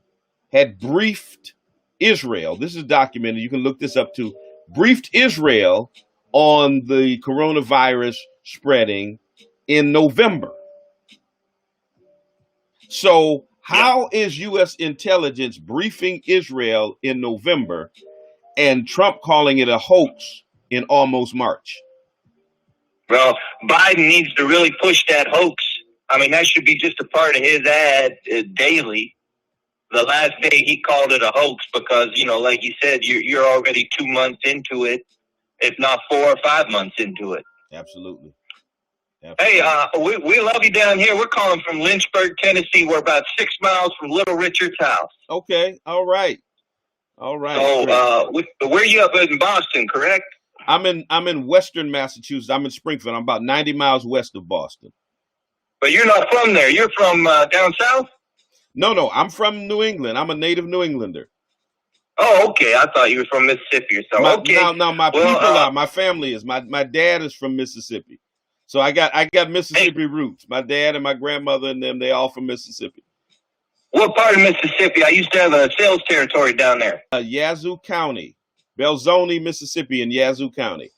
had briefed Israel. This is documented. You can look this up too. Briefed Israel on the coronavirus spreading in November. So how is U.S. intelligence briefing Israel in November and Trump calling it a hoax in almost March? Well, Biden needs to really push that hoax. I mean, that should be just a part of his ad daily. The last day he called it a hoax because, like you said, you're already 2 months into it, if not 4 or 5 months into it. Absolutely. Hey, we love you down here. We're calling from Lynchburg, Tennessee. We're about 6 miles from Little Richard's house. Okay. All right. So, where you up in Boston, correct? I'm in Western Massachusetts. I'm in Springfield. I'm about 90 miles west of Boston. But you're not from there. You're from down south? No. I'm from New England. I'm a native New Englander. Oh, okay. I thought you were from Mississippi or something. Okay. Now my people are. My family is. My dad is from Mississippi. So I got Mississippi roots. My dad and my grandmother and them, they all from Mississippi. What part of Mississippi? I used to have a sales territory down there. Yazoo County. Belzoni, Mississippi in Yazoo County.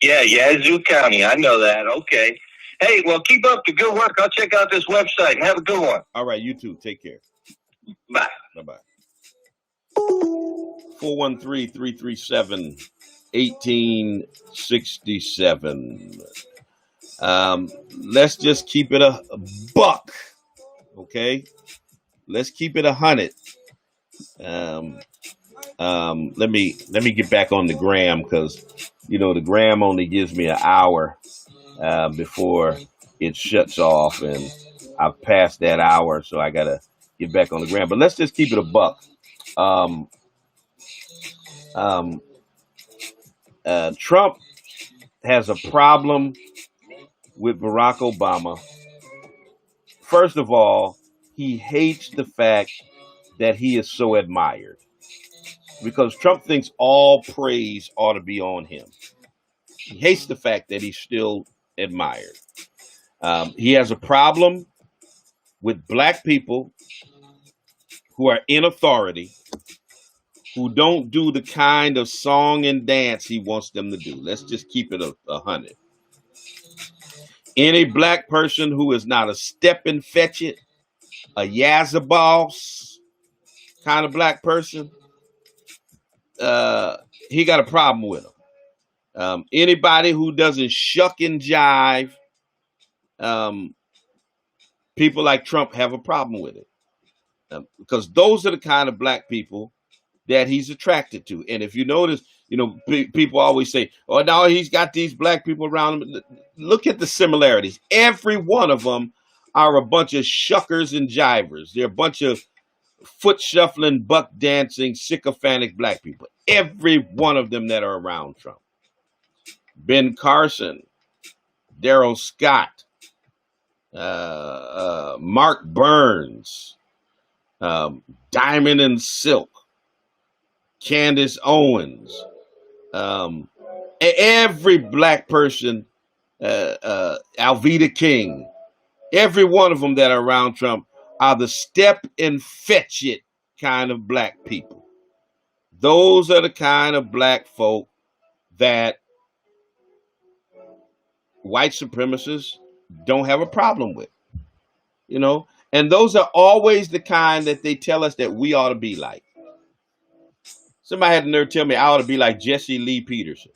Yeah, Yazoo County. I know that. Okay. Hey, well, keep up the good work. I'll check out this website and have a good one. All right, you too. Take care. Bye. Bye-bye. 413-337-1867. Let's just keep it a buck. Okay? Let's keep it 100. Let me get back on the gram because the gram only gives me an hour before it shuts off, and I've passed that hour, so I gotta get back on the gram. But let's just keep it a buck. Trump has a problem with Barack Obama. First of all, he hates the fact that he is so admired, because Trump thinks all praise ought to be on him. He hates the fact that he's still admired. He has a problem with black people who are in authority, who don't do the kind of song and dance he wants them to do. Let's just keep it 100. Any black person who is not a step and fetch it, a yazza boss kind of black person, he got a problem with him. Anybody who doesn't shuck and jive, people like Trump have a problem with it, because those are the kind of black people that he's attracted to. And if you notice, people always say, "Oh, no, he's got these black people around him." Look at the similarities. Every one of them are a bunch of shuckers and jivers. They're a bunch of foot shuffling, buck dancing, sycophantic black people. Every one of them that are around Trump. Ben Carson, Darrell Scott, Mark Burns, Diamond and Silk, Candace Owens, every black person, Alveda King, every one of them that are around Trump are the step and fetch it kind of black people. Those are the kind of black folk that white supremacists don't have a problem with, and those are always the kind that they tell us that we ought to be like. Somebody had the nerve to tell me I ought to be like Jesse Lee Peterson,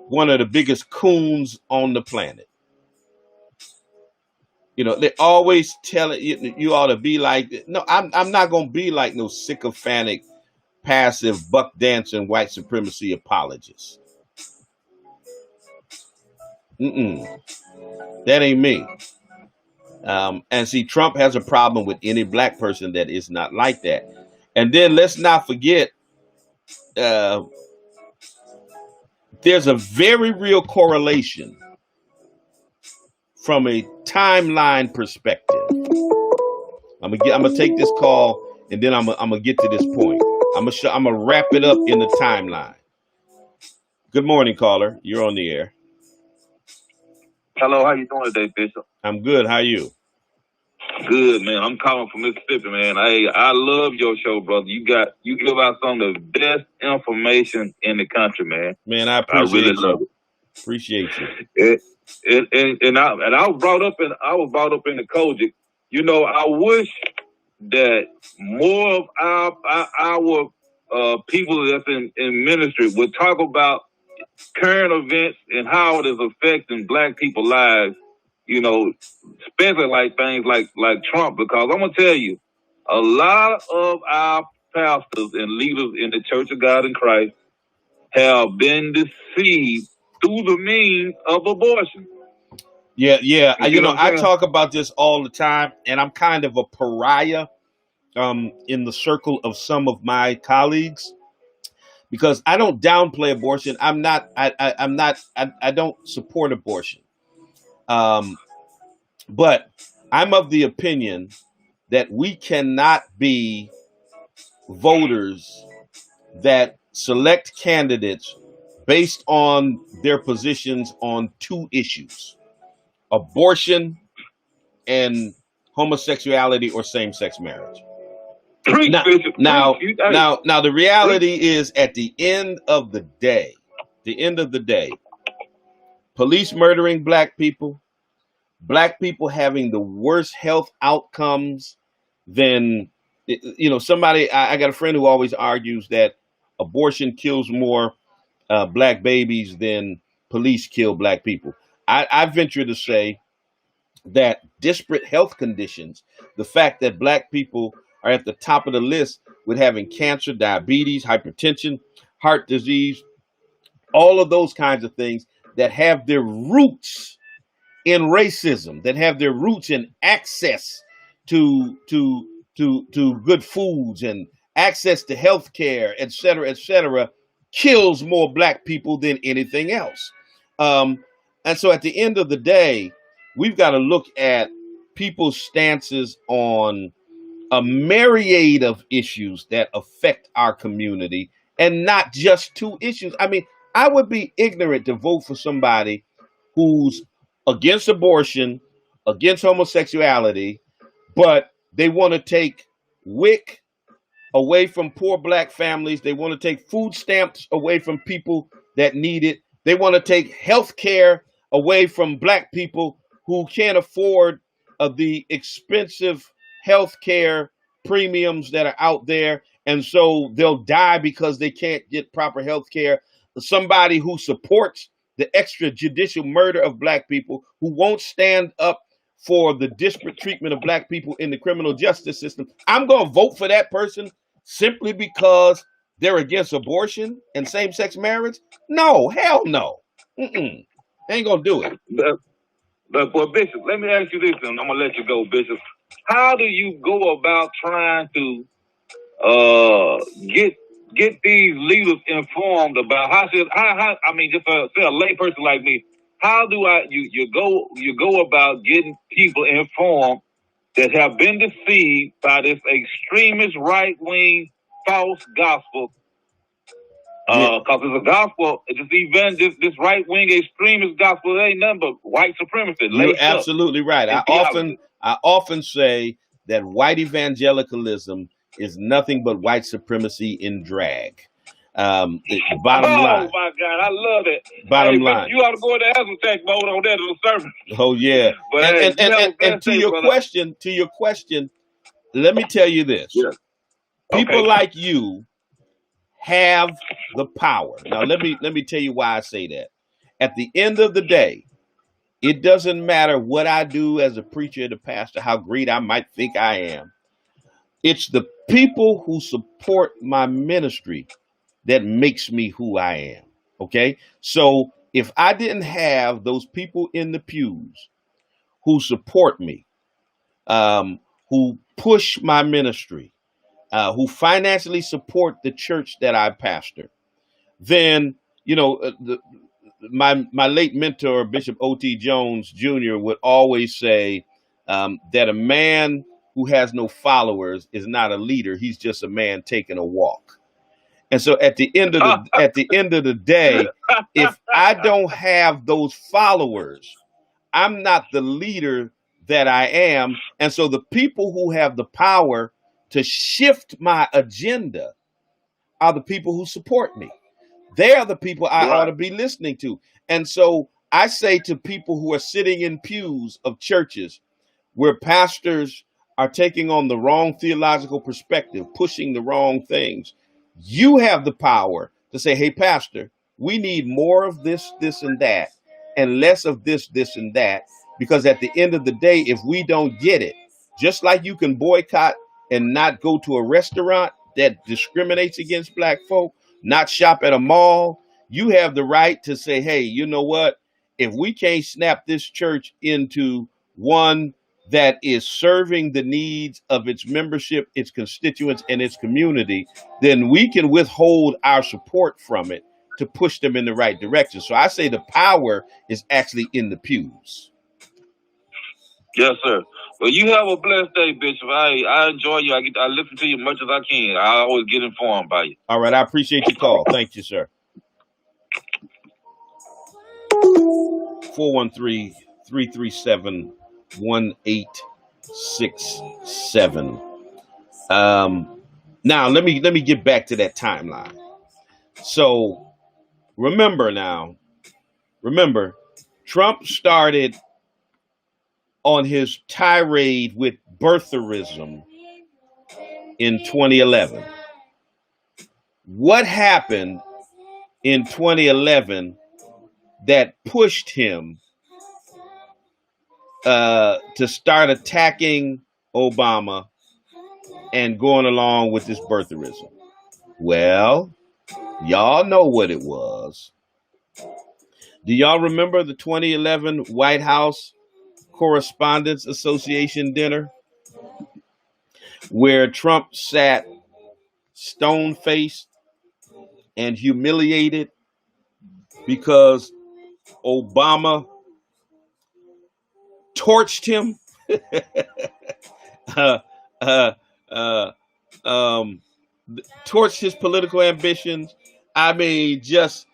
one of the biggest coons on the planet. They always tell it you ought to be like. No, I'm not going to be like no sycophantic, passive, buck dancing white supremacy apologist. That ain't me. And see, Trump has a problem with any black person that is not like that. And then let's not forget, there's a very real correlation from a timeline perspective. I'm gonna take this call, and then I'm gonna get to this point. I'm gonna wrap it up in the timeline. Good morning, caller. You're on the air. Hello, how you doing today, Bishop? I'm good. How are you? Good, man. I'm calling from Mississippi, man. I love your show, brother. You give out some of the best information in the country, man. Man, I appreciate really love it. Appreciate you. I was brought up in the Kojic. I wish that more of our people that's in ministry would talk about current events and how it is affecting black people's lives, especially like things like Trump, because I'm going to tell you, a lot of our pastors and leaders in the Church of God in Christ have been deceived through the means of abortion. Yeah. I talk about this all the time, and I'm kind of a pariah in the circle of some of my colleagues, because I don't downplay abortion. I don't support abortion. But I'm of the opinion that we cannot be voters that select candidates based on their positions on two issues: abortion and homosexuality or same-sex marriage. Now, the reality is, at the end of the day, police murdering black people having the worst health outcomes than, somebody, I got a friend who always argues that abortion kills more black babies than police kill black people. I venture to say that disparate health conditions, the fact that black people are at the top of the list with having cancer, diabetes, hypertension, heart disease, all of those kinds of things that have their roots in racism, that have their roots in access to good foods and access to health care, et cetera, kills more black people than anything else. And so at the end of the day, we've got to look at people's stances on a myriad of issues that affect our community, and not just two issues. I mean, I would be ignorant to vote for somebody who's against abortion, against homosexuality, but they want to take WIC away from poor black families. They want to take food stamps away from people that need it. They want to take health care away from black people who can't afford the expensive health care premiums that are out there. And so they'll die because they can't get proper health care. Somebody who supports the extrajudicial murder of black people, who won't stand up for the disparate treatment of black people in the criminal justice system. I'm going to vote for that person simply because they're against abortion and same-sex marriage? No, hell no. They ain't going to do it. But Bishop, let me ask you this, and I'm going to let you go, Bishop. How do you go about trying to get these leaders informed about how I mean, just say a lay person like me, how do you go about getting people informed that have been deceived by this extremist right-wing false gospel? Because it's a gospel, this right-wing extremist gospel, it ain't nothing but white supremacy. You're absolutely right. I often say that white evangelicalism is nothing but white supremacy in drag. Bottom line. Oh my God, I love it. Bottom line. You ought to go into attack mode on that in the service. Oh yeah. But and to your question, let me tell you this. Yeah. People like you have the power. Now let me tell you why I say that. At the end of the day, it doesn't matter what I do as a preacher and a pastor, how great I might think I am. It's the people who support my ministry that makes me who I am. Okay? So if I didn't have those people in the pews who support me, who push my ministry, who financially support the church that I pastor, then, my late mentor, Bishop O.T. Jones Jr., would always say that a man who has no followers is not a leader. He's just a man taking a walk. And so at the end of the day, if I don't have those followers, I'm not the leader that I am. And so the people who have the power to shift my agenda are the people who support me. They are the people I ought to be listening to. And so I say to people who are sitting in pews of churches where pastors are taking on the wrong theological perspective, pushing the wrong things, you have the power to say, hey, pastor, we need more of this, this, and that, and less of this, this, and that. Because at the end of the day, if we don't get it, just like you can boycott and not go to a restaurant that discriminates against black folk, not shop at a mall, you have the right to say, hey, you know what? If we can't snap this church into one that is serving the needs of its membership, its constituents, and its community, then we can withhold our support from it to push them in the right direction. So I say the power is actually in the pews. Yes, sir. Well, you have a blessed day, Bishop. I enjoy you. I listen to you as much as I can. I always get informed by you. All right. I appreciate your call. Thank you, sir. 413-337-1867. Now let me get back to that timeline. So remember, Trump started on his tirade with birtherism in 2011. What happened in 2011 that pushed him to start attacking Obama and going along with this birtherism? Well, y'all know what it was. Do y'all remember the 2011 White House Correspondents Association dinner where Trump sat stone-faced and humiliated because Obama torched him? uh, uh, uh, um, torched his political ambitions. I mean, just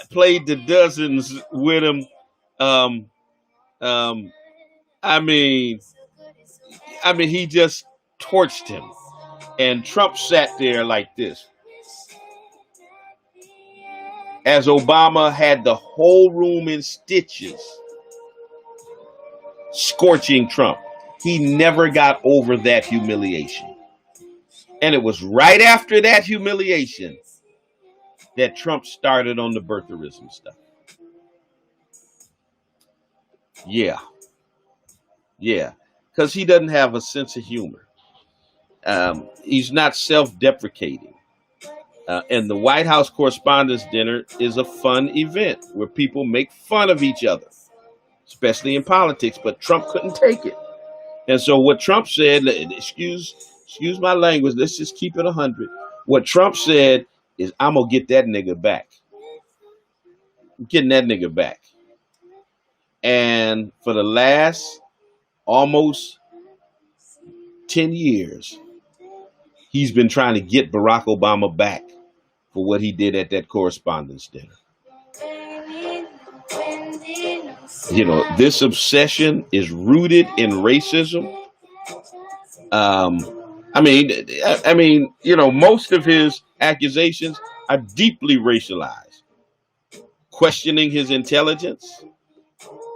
played the dozens with him. Um, um, I mean, he just torched him. And Trump sat there like this. As Obama had the whole room in stitches, scorching Trump. He never got over that humiliation. And it was right after that humiliation that Trump started on the birtherism stuff. Yeah. Because he doesn't have a sense of humor. He's not self-deprecating. And the White House Correspondents' Dinner is a fun event where people make fun of each other, especially in politics. But Trump couldn't take it. And so what Trump said, excuse my language, let's just keep it 100. What Trump said is, I'm going to get that nigga back. I'm getting that nigga back. And for the last almost 10 years, he's been trying to get Barack Obama back for what he did at that Correspondents' Dinner. You know, this obsession is rooted in racism. I mean, you know, most of his accusations are deeply racialized. Questioning his intelligence.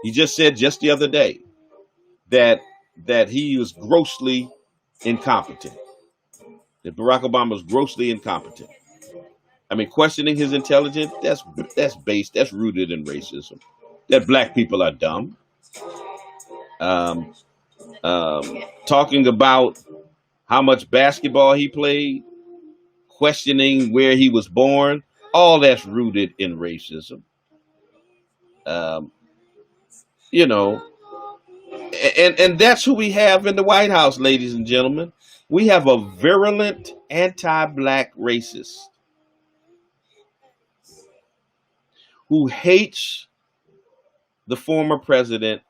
He just said just the other day that he was grossly incompetent. That Barack Obama was grossly incompetent. I mean, questioning his intelligence, that's based, that's rooted in racism. That black people are dumb. Talking about how much basketball he played, questioning where he was born, all that's rooted in racism. You know, and that's who we have in the White House, ladies and gentlemen. We have a virulent anti-black racist who hates the former president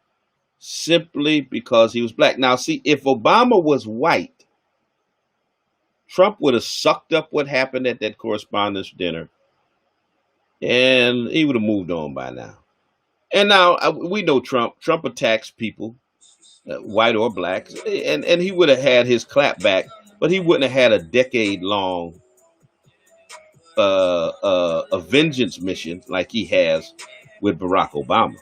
simply because he was black. Now, see, if Obama was white, Trump would have sucked up what happened at that Correspondents' Dinner, and he would have moved on by now. And now we know Trump. Trump attacks people, white or black, and he would have had his clap back, but he wouldn't have had a decade-long a vengeance mission like he has with Barack Obama.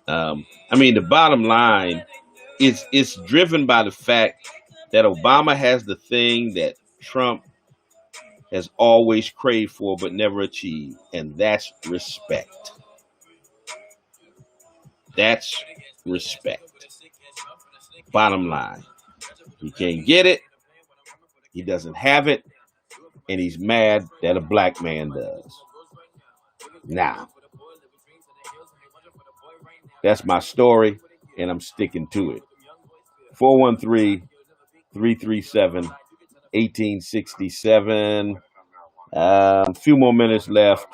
I mean, the bottom line is it's driven by the fact that Obama has the thing that Trump has always craved for but never achieved, and that's respect. That's respect. Bottom line. He can't get it. He doesn't have it. And he's mad that a black man does. Now, that's my story, and I'm sticking to it. 413-337-1867. A few more minutes left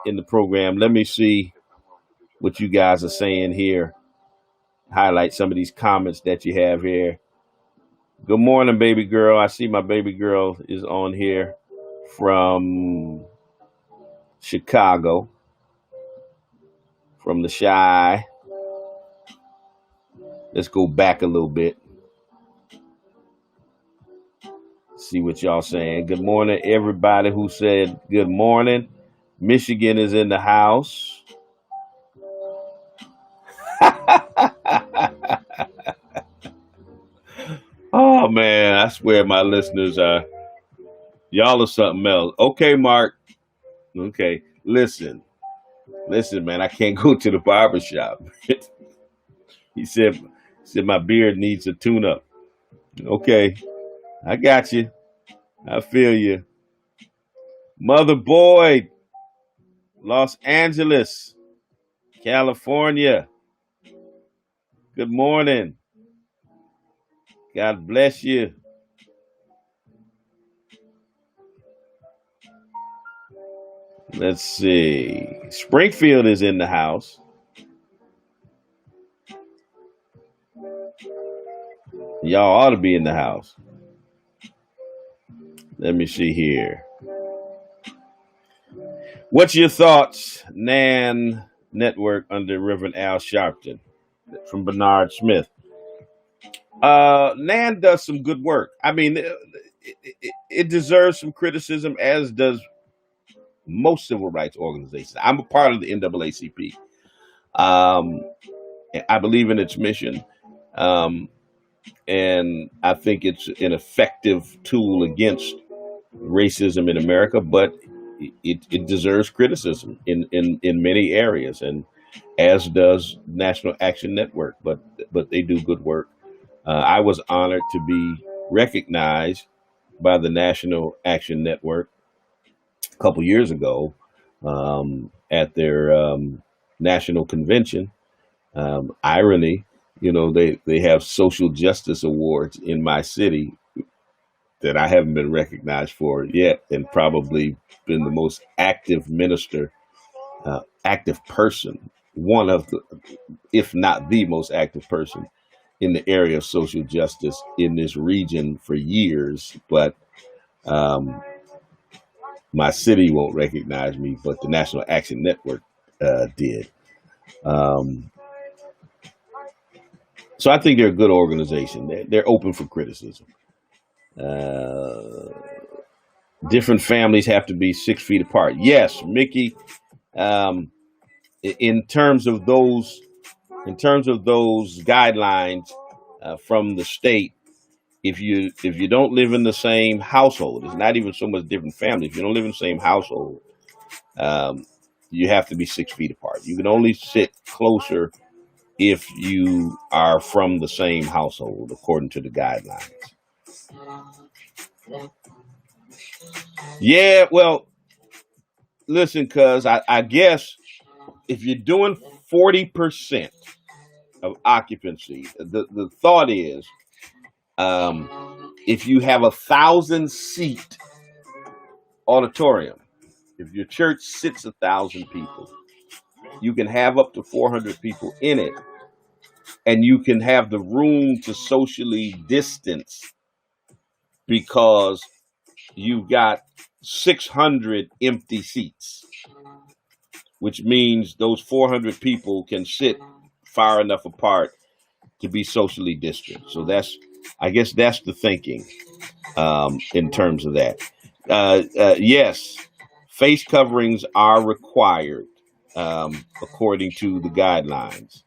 in the program. Let me see what you guys are saying here. Highlight some of these comments that you have here. Good morning, baby girl. I see my baby girl is on here from Chicago, from the Chi. Let's go back a little bit. See what y'all saying. Good morning, everybody who said good morning. Michigan is in the house. Oh, man, I swear my listeners are, y'all are something else. Okay, Mark. Okay, listen, man, I can't go to the barbershop. He said my beard needs a tune-up. Okay, I got you. I feel you. Mother Boyd, Los Angeles, California. Good morning. God bless you. Let's see. Springfield is in the house. Y'all ought to be in the house. Let me see here. What's your thoughts, Nan Network under Reverend Al Sharpton from Bernard Smith? Nan does some good work. I mean, it deserves some criticism, as does most civil rights organizations. I'm a part of the NAACP. I believe in its mission. And I think it's an effective tool against racism in America, but it deserves criticism in many areas, and as does National Action Network. But they do good work. I was honored to be recognized by the National Action Network a couple years ago at their national convention. Irony, they have social justice awards in my city that I haven't been recognized for yet, and probably been the most active minister, active person, one of the, if not the most active person in the area of social justice in this region for years. But my city won't recognize me, but the National Action Network did. So I think they're a good organization. They're open for criticism. Different families have to be 6 feet apart. Yes, Mickey. In terms of those guidelines from the state, if you don't live in the same household, it's not even so much different families. If you don't live in the same household, you have to be 6 feet apart. You can only sit closer if you are from the same household, according to the guidelines. Yeah, well, listen, cuz I guess if you're doing 40% of occupancy, the thought is, if you have 1,000-seat auditorium, if your church sits 1,000 people, you can have up to 400 people in it, and you can have the room to socially distance because you've got 600 empty seats, which means those 400 people can sit far enough apart to be socially distant. So I guess that's the thinking in terms of that. Yes, face coverings are required according to the guidelines.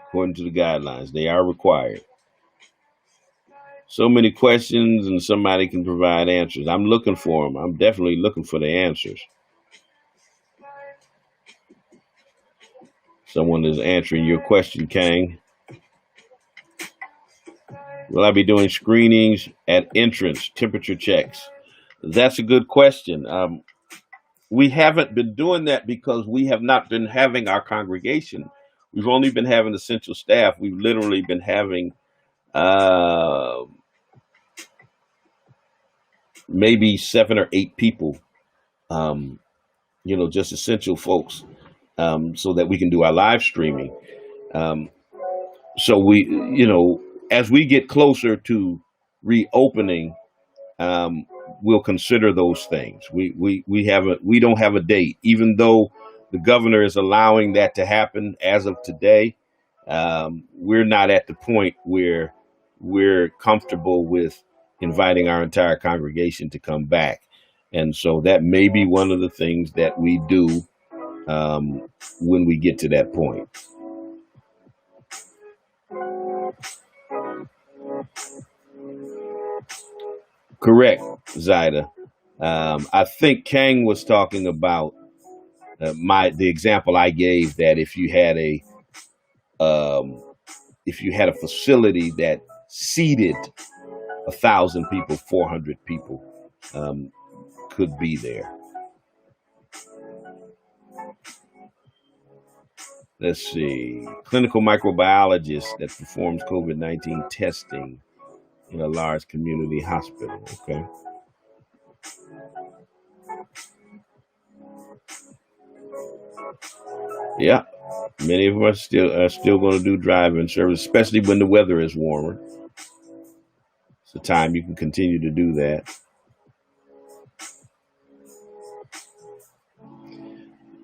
According to the guidelines, they are required. So many questions, and somebody can provide answers. I'm looking for them. I'm definitely looking for the answers. Someone is answering your question, Kang. Will I be doing screenings at entrance, temperature checks? That's a good question. We haven't been doing that because we have not been having our congregation. We've only been having essential staff. We've literally been having maybe 7 or 8 people, just essential folks, so that we can do our live streaming. So we, as we get closer to reopening, we'll consider those things. We don't have a date, even though the governor is allowing that to happen as of today. We're not at the point where we're comfortable with inviting our entire congregation to come back. And so that may be one of the things that we do when we get to that point. Correct, Zaida. I think Kang was talking about the example I gave, that if you had a facility that seated 1,000 people, 400 people could be there. Let's see. Clinical microbiologist that performs COVID-19 testing in a large community hospital. Okay. Yeah. Many of them are still going to do drive-in service, especially when the weather is warmer. It's a time you can continue to do that.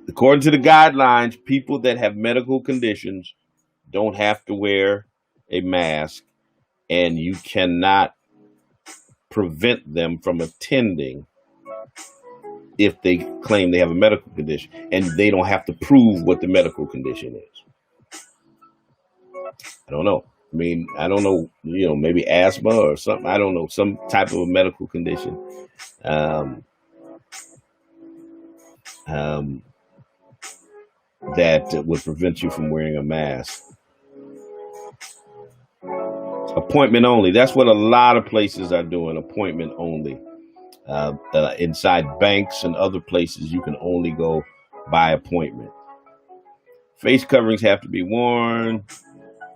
According to the guidelines, people that have medical conditions don't have to wear a mask, and you cannot prevent them from attending if they claim they have a medical condition, and they don't have to prove what the medical condition is. I don't know. I mean, I don't know, maybe asthma or something. I don't know, some type of a medical condition. That would prevent you from wearing a mask. Appointment only. That's what a lot of places are doing. Appointment only. Inside banks and other places, you can only go by appointment. Face coverings have to be worn.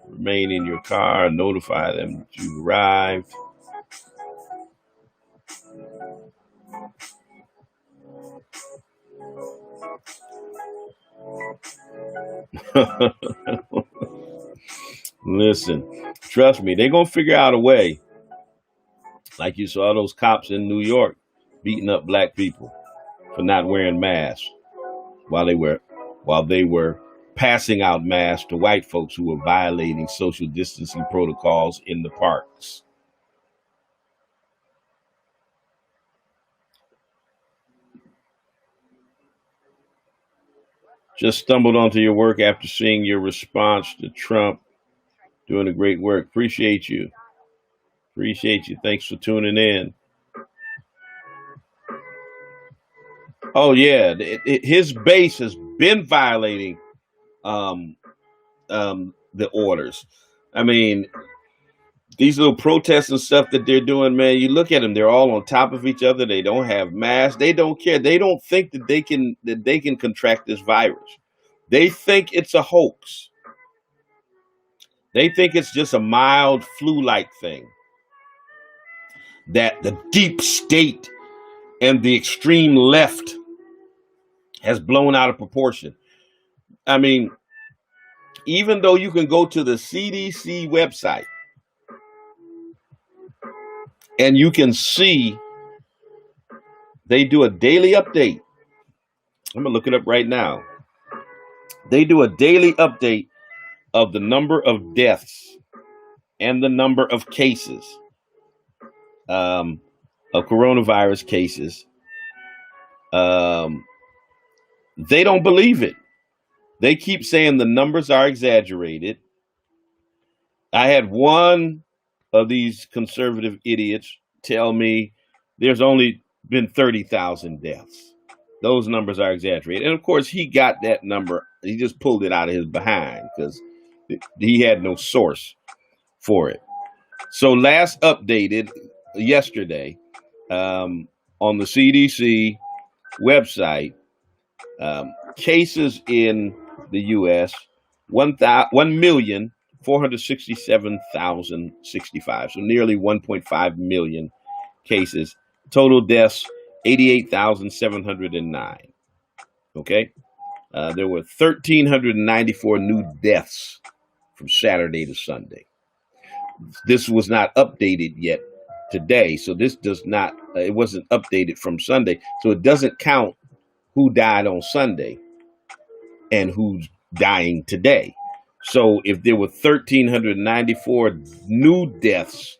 Remain in your car. Notify them that you've arrived. Listen, trust me, they're going to figure out a way. Like you saw those cops in New York beating up black people for not wearing masks while they were passing out masks to white folks who were violating social distancing protocols in the parks. Just stumbled onto your work after seeing your response to Trump. Doing a great work. Appreciate you. Thanks for tuning in. Oh yeah, his base has been violating the orders. I mean, these little protests and stuff that they're doing, man, you look at them, they're all on top of each other. They don't have masks. They don't care. They don't think that they can contract this virus. They think it's a hoax. They think it's just a mild flu-like thing that the deep state and the extreme left has blown out of proportion. I mean, even though you can go to the CDC website and you can see they do a daily update. I'm going to look it up right now. They do a daily update of the number of deaths and the number of cases, of coronavirus cases. They don't believe it. They keep saying the numbers are exaggerated. I had one of these conservative idiots tell me there's only been 30,000 deaths. Those numbers are exaggerated. And of course, he got that number. He just pulled it out of his behind because he had no source for it. So last updated yesterday on the CDC website, cases in the U.S. 1,467,065, so nearly 1.5 million cases. Total deaths 88,709. Okay, there were 1,394 new deaths from Saturday to Sunday. This was not updated yet today, so this does not. It wasn't updated from Sunday, so it doesn't count who died on Sunday and who's dying today. So if there were 1,394 new deaths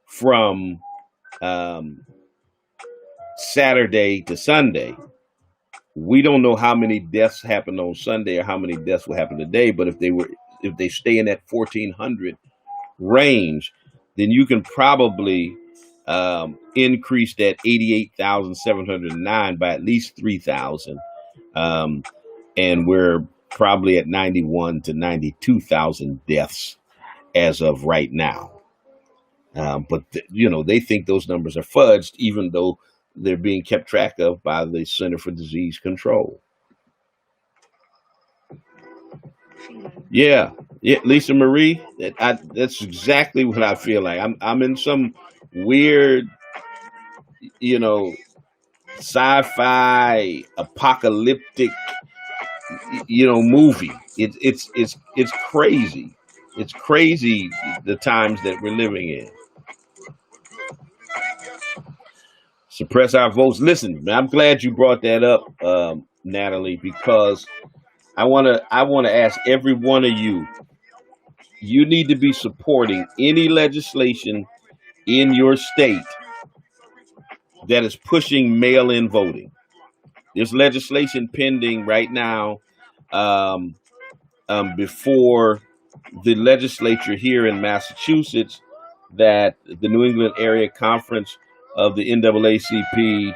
from Saturday to Sunday, we don't know how many deaths happened on Sunday or how many deaths will happen today. But if they stay in that 1,400 range, then you can probably increase that 88,709 by at least 3,000. And we're probably at 91 to 92,000 deaths as of right now. But they think those numbers are fudged, even though they're being kept track of by the Center for Disease Control. Yeah, Lisa Marie, that's exactly what I feel like. I'm in some weird, sci-fi apocalyptic movie. It's crazy. It's crazy the times that we're living in. Suppress our votes. Listen, I'm glad you brought that up, Natalie, because I wanna ask every one of you. You need to be supporting any legislation in your state that is pushing mail-in voting. There's legislation pending right now before the legislature here in Massachusetts that the New England Area Conference of the NAACP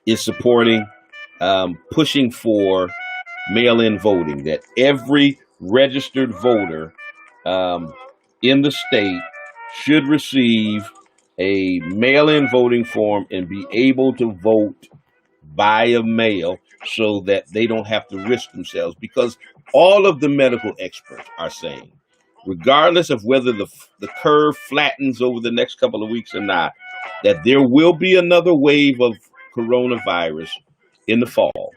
is supporting, pushing for mail-in voting, that every registered voter in the state should receive a mail-in voting form and be able to vote via mail so that they don't have to risk themselves, because all of the medical experts are saying, regardless of whether the curve flattens over the next couple of weeks or not, that there will be another wave of coronavirus in the fall,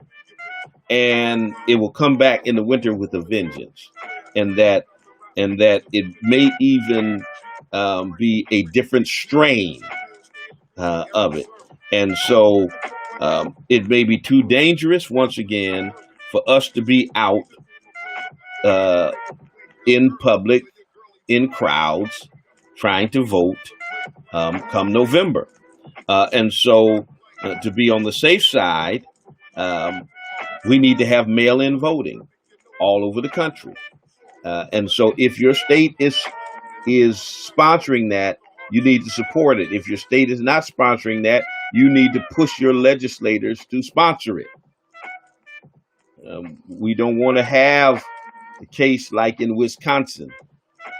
and it will come back in the winter with a vengeance, and that it may even be a different strain of it. And so it may be too dangerous once again for us to be out in public, in crowds, trying to vote come November. And so to be on the safe side, we need to have mail-in voting all over the country. And so if your state is sponsoring that, you need to support it. If your state is not sponsoring that, you need to push your legislators to sponsor it. We don't want to have a case like in Wisconsin,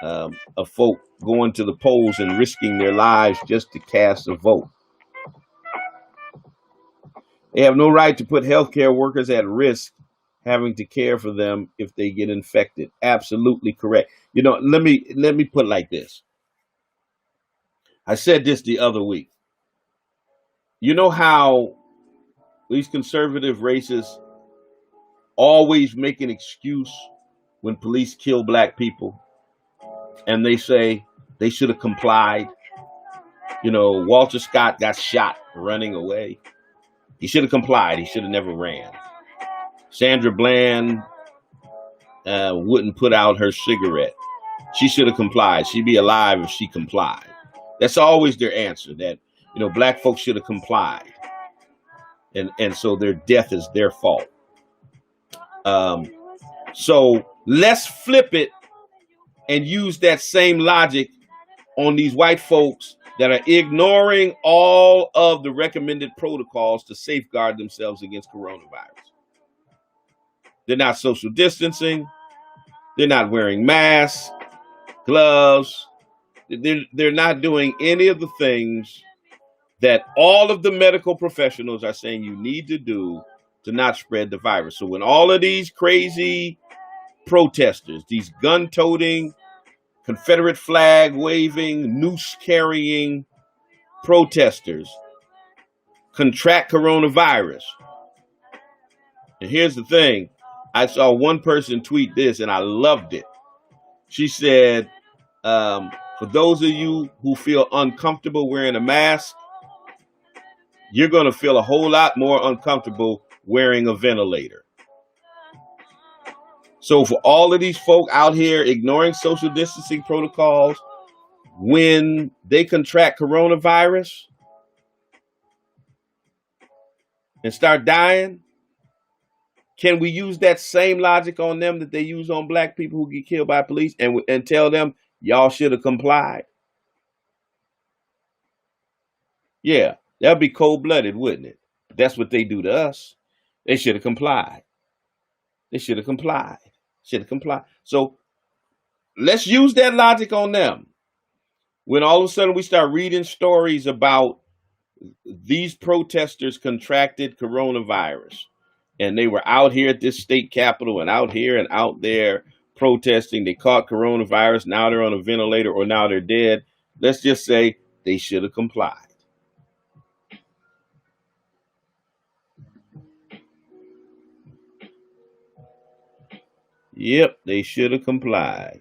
of folk going to the polls and risking their lives just to cast a vote. They have no right to put healthcare workers at risk having to care for them if they get infected. Absolutely correct. Let me put it like this. I said this the other week. You know how these conservative racists always make an excuse when police kill black people, and they say they should have complied. Walter Scott got shot running away. He should have complied. He should have never ran. Sandra Bland wouldn't put out her cigarette. She should have complied. She'd be alive if she complied. That's always their answer, that, black folks should have complied. And so their death is their fault. So let's flip it and use that same logic on these white folks that are ignoring all of the recommended protocols to safeguard themselves against coronavirus. They're not social distancing. They're not wearing masks, gloves. They're not doing any of the things that all of the medical professionals are saying you need to do to not spread the virus. So when all of these crazy protesters, these gun-toting, Confederate flag waving, noose carrying protesters contract coronavirus. And here's the thing. I saw one person tweet this and I loved it. She said, for those of you who feel uncomfortable wearing a mask, you're going to feel a whole lot more uncomfortable wearing a ventilator. So for all of these folk out here ignoring social distancing protocols, when they contract coronavirus and start dying, can we use that same logic on them that they use on black people who get killed by police and tell them, y'all should have complied? Yeah, that'd be cold-blooded, wouldn't it? That's what they do to us. They should have complied. They should have complied. Should have complied. So let's use that logic on them. When all of a sudden we start reading stories about these protesters contracted coronavirus, and they were out here at this state capitol and out here and out there protesting. They caught coronavirus. Now they're on a ventilator or now they're dead. Let's just say they should have complied. Yep, they should have complied.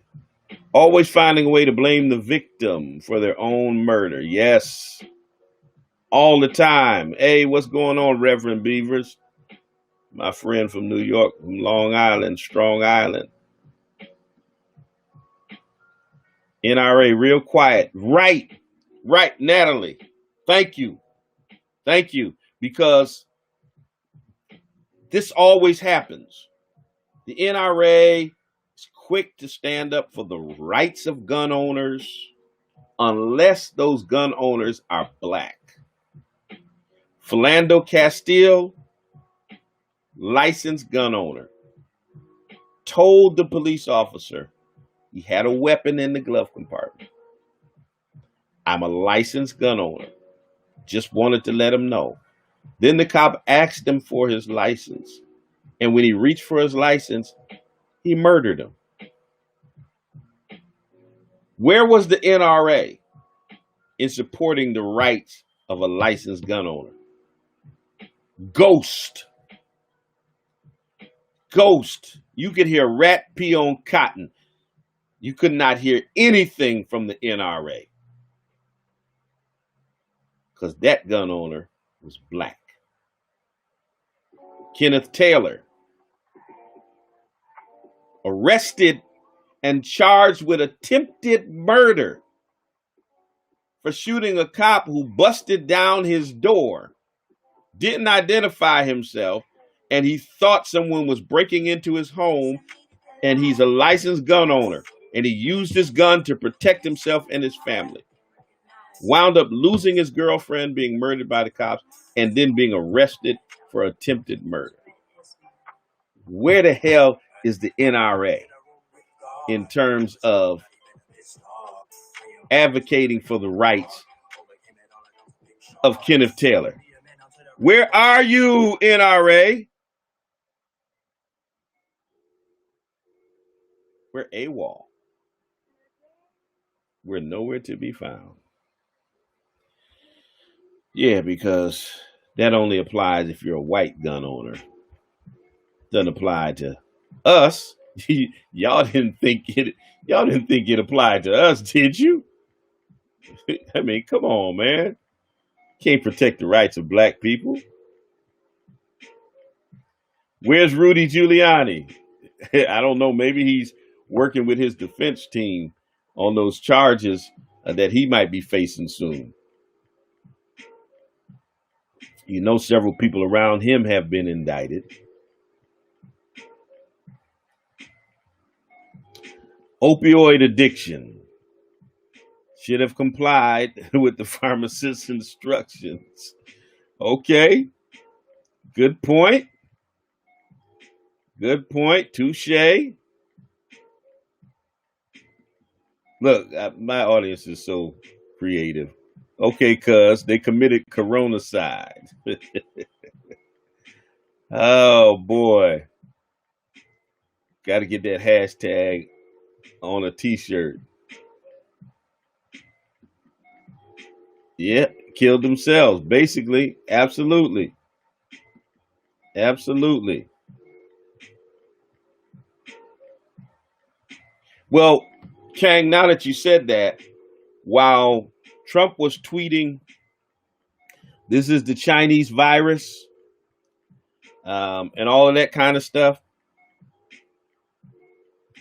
Always finding a way to blame the victim for their own murder. Yes, all the time. Hey, what's going on, Reverend Beavers? My friend from New York, from Long Island, Strong Island. NRA, real quiet. Right, Natalie. Thank you. Because this always happens. The NRA is quick to stand up for the rights of gun owners unless those gun owners are black. Philando Castile, licensed gun owner, told the police officer he had a weapon in the glove compartment. I'm a licensed gun owner. Just wanted to let him know. Then the cop asked him for his license. And when he reached for his license, he murdered him. Where was the NRA in supporting the rights of a licensed gun owner? Ghost. You could hear rat pee on cotton. You could not hear anything from the NRA because that gun owner was black. Kenneth Taylor, arrested and charged with attempted murder for shooting a cop who busted down his door, didn't identify himself, and he thought someone was breaking into his home, and he's a licensed gun owner, and he used his gun to protect himself and his family. Wound up losing his girlfriend, being murdered by the cops, and then being arrested for attempted murder. Where the hell is the NRA in terms of advocating for the rights of Kenneth Taylor? Where are you, NRA? We're AWOL. We're nowhere to be found. Yeah, because that only applies if you're a white gun owner. Doesn't apply to us. Y'all didn't think it applied to us, did you? I mean, come on, man. Can't protect the rights of black people. Where's Rudy Giuliani? I don't know. Maybe he's working with his defense team on those charges that he might be facing soon. You know, several people around him have been indicted. Opioid addiction. Should have complied with the pharmacist's instructions. Okay. Good point. Touche. Look, my audience is so creative. Okay, cuz they committed coronacide. Oh, boy. Got to get that hashtag on a t-shirt. Yeah, killed themselves, basically. Absolutely. Well, Chang, now that you said that, while Trump was tweeting, this is the Chinese virus, and all of that kind of stuff,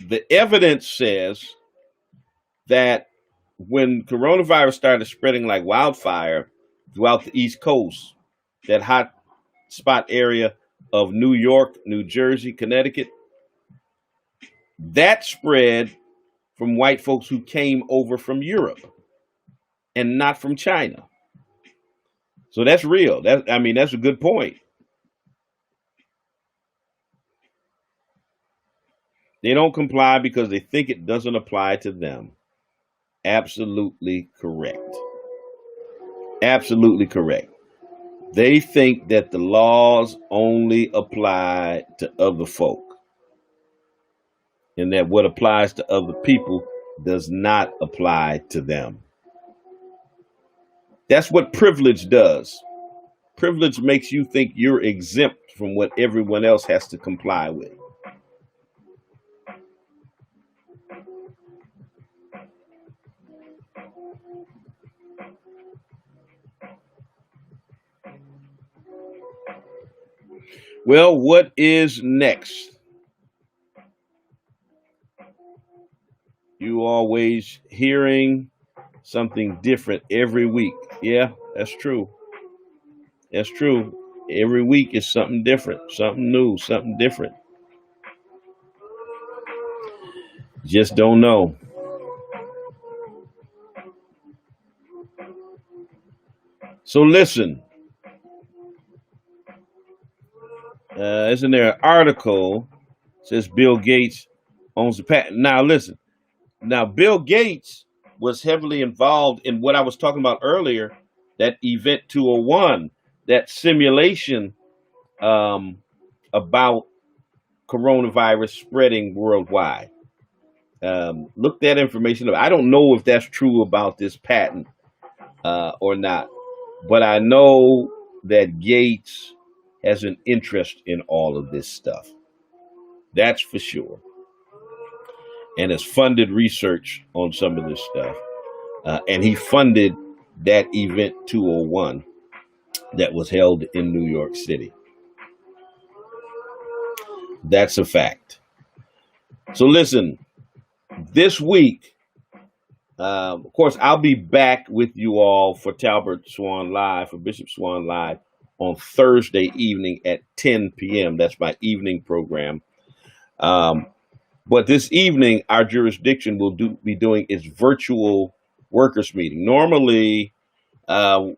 the evidence says that when coronavirus started spreading like wildfire throughout the East Coast, that hot spot area of New York, New Jersey, Connecticut, that spread from white folks who came over from Europe and not from China. So that's real. That's a good point. They don't comply because they think it doesn't apply to them. Absolutely correct. They think that the laws only apply to other folk, and that what applies to other people does not apply to them. That's what privilege does. Privilege makes you think you're exempt from what everyone else has to comply with. Well, what is next? You always hearing something different every week. Yeah, that's true. That's true. Every week is something different, something new, something different. Just don't know. So listen, isn't there an article says Bill Gates owns the patent? Now listen. Now Bill Gates was heavily involved in what I was talking about earlier, that Event 201, that simulation about coronavirus spreading worldwide. Look that information up. I don't know if that's true about this patent or not, but I know that Gates has an interest in all of this stuff. That's for sure. And has funded research on some of this stuff. And he funded that Event 201 that was held in New York City. That's a fact. So listen, this week, of course, I'll be back with you all for Talbert Swan Live, for Bishop Swan Live on Thursday evening at 10 p.m. That's my evening program. But this evening, our jurisdiction will be doing its virtual workers meeting. Normally,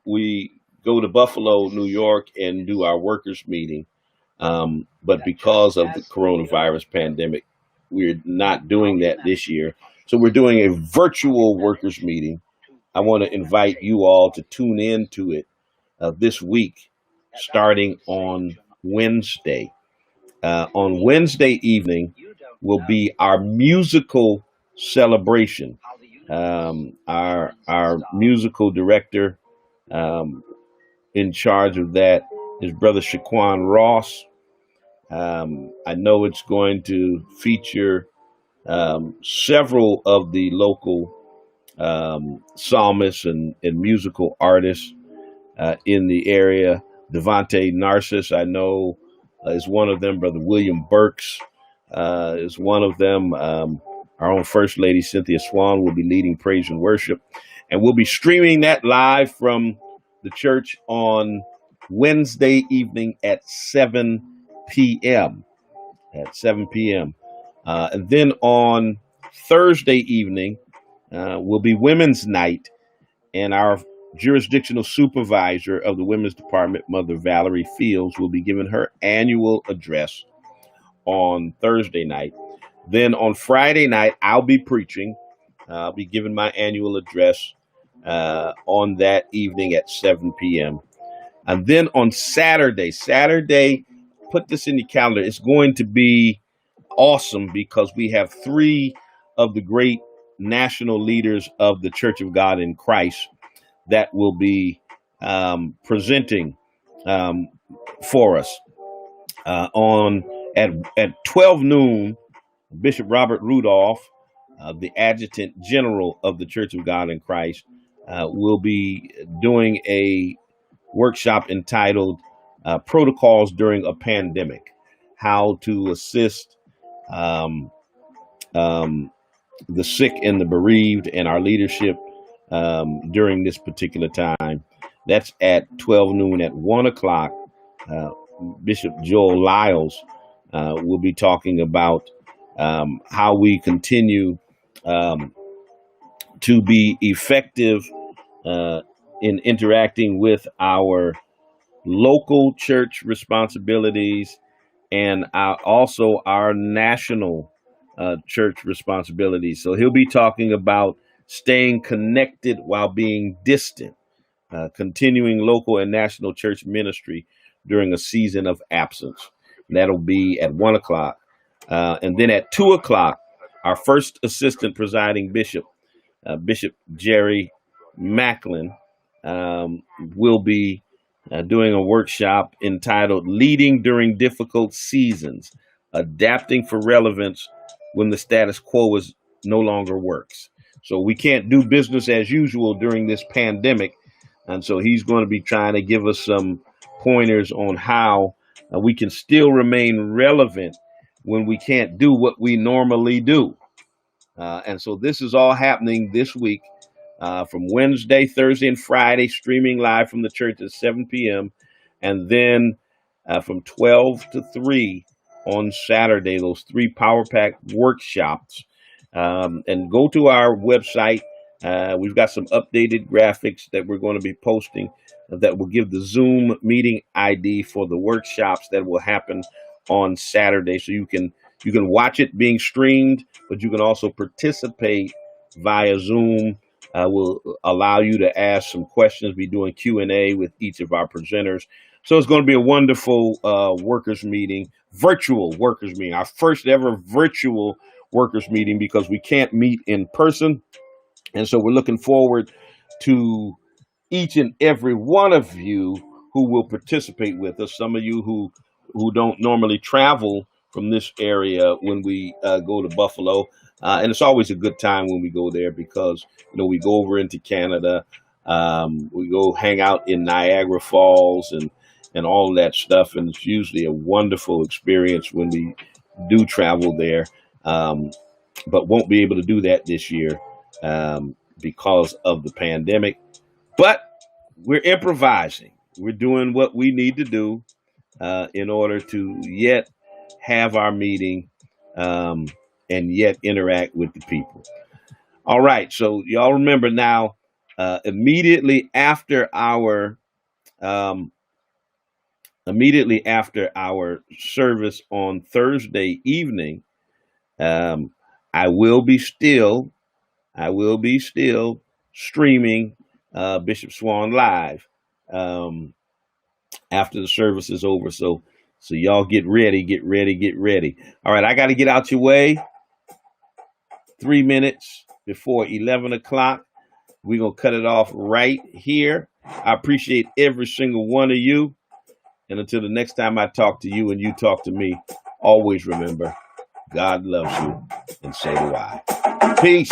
we go to Buffalo, New York, and do our workers meeting. But because of the coronavirus pandemic, we're not doing that this year. So we're doing a virtual workers meeting. I want to invite you all to tune in to it this week, starting on Wednesday. On Wednesday evening will be our musical celebration. Our musical director in charge of that is Brother Shaquan Ross. I know it's going to feature several of the local psalmists and musical artists in the area. Devontae Narcissus, I know, is one of them. Brother William Burks is one of them. Our own First Lady Cynthia Swan will be leading praise and worship. And we'll be streaming that live from the church on Wednesday evening at 7 p.m. At 7 p.m. And then on Thursday evening will be Women's Night, and our jurisdictional supervisor of the Women's Department, Mother Valerie Fields, will be giving her annual address on Thursday night. Then on Friday night, I'll be preaching. I'll be giving my annual address on that evening at 7 p.m. And then on Saturday, put this in your calendar. It's going to be awesome because we have three of the great national leaders of the Church of God in Christ that will be presenting for us at 12 noon. Bishop Robert Rudolph, the Adjutant General of the Church of God in Christ, will be doing a workshop entitled Protocols During a Pandemic, how to assist the sick and the bereaved and our leadership during this particular time. That's at 12 noon. At 1 o'clock, Bishop Joel Lyles will be talking about how we continue to be effective in interacting with our local church responsibilities and also our national church responsibilities. So he'll be talking about staying connected while being distant, continuing local and national church ministry during a season of absence. That'll be at 1 o'clock. And then at 2 o'clock, our first assistant presiding bishop, Bishop Jerry Macklin, will be doing a workshop entitled Leading During Difficult Seasons, Adapting for Relevance when the Status Quo is no longer works. So we can't do business as usual during this pandemic. And so he's going to be trying to give us some pointers on how we can still remain relevant when we can't do what we normally do. And so this is all happening this week from Wednesday, Thursday, and Friday, streaming live from the church at 7 p.m. And then from 12 to 3 on Saturday, those 3 Power Pack workshops. And go to our website. We've got some updated graphics that we're going to be posting that will give the Zoom meeting ID for the workshops that will happen on Saturday. So you can watch it being streamed, but you can also participate via Zoom. We'll allow you to ask some questions, be doing Q&A with each of our presenters. So it's going to be a wonderful workers meeting, virtual workers meeting, our first ever virtual workers meeting because we can't meet in person. And so we're looking forward to each and every one of you who will participate with us. Some of you who don't normally travel from this area when we go to Buffalo. And it's always a good time when we go there because, we go over into Canada. We go hang out in Niagara Falls and all of that stuff. And it's usually a wonderful experience when we do travel there. But won't be able to do that this year because of the pandemic. But we're improvising. We're doing what we need to do in order to yet have our meeting and yet interact with the people. All right. So y'all remember now, immediately after our service on Thursday evening, I will be still streaming Bishop Swan live after the service is over. So y'all get ready. All right, I got to get out your way. 3 minutes before 11 o'clock. We're going to cut it off right here. I appreciate every single one of you. And until the next time I talk to you and you talk to me, always remember, God loves you, and so do I. Peace.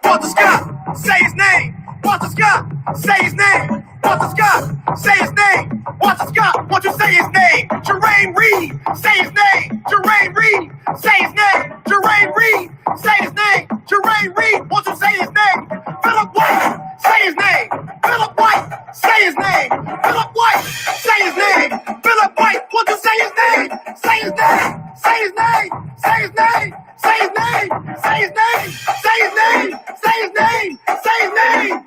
Walter Scott, say his name. Walter Scott, say his name. Walter Scott, say his name. Walter Scott, won't you say his name? Jermaine Reed, say his name. Jermaine Reed, say his name. Jermaine Reed, say his name. Jermaine Reed, won't you say his name? Philip White, say his name. Philip White, say his name. Philip White, say his name. Philip White, won't you say his name? Say his name. Say his name. Say his name. Say his name. Say his name. Say his name. Say his name. Say his name.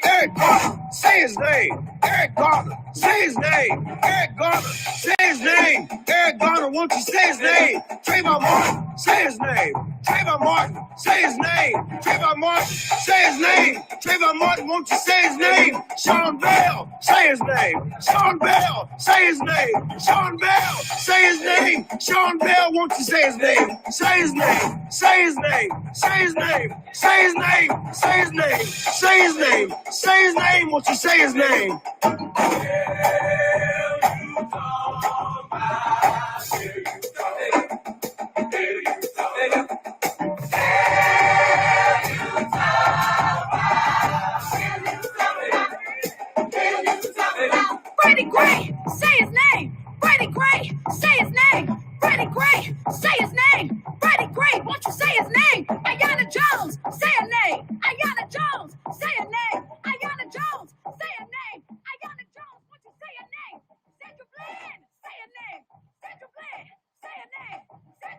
Eric Garner, say his name. Eric Garner, say his name. Eric Garner, say his name. Eric Garner, won't you say his name? Trayvon Martin, say his name. Trayvon Martin, say his name. Trayvon Martin, say his name. Trayvon Martin, won't you say his name? Sean Bell, say his name. Sean Bell, say his name. Sean Bell, say his name. Sean Bell, won't you say his name? Say his name. Say his name. Say his name. Say his name. Say his name. Say his name. Say his name. Won't you say his name? Freddie Gray, say his name. Freddie Gray, say his name. Freddie Gray, say his name. Freddie Gray, won't you say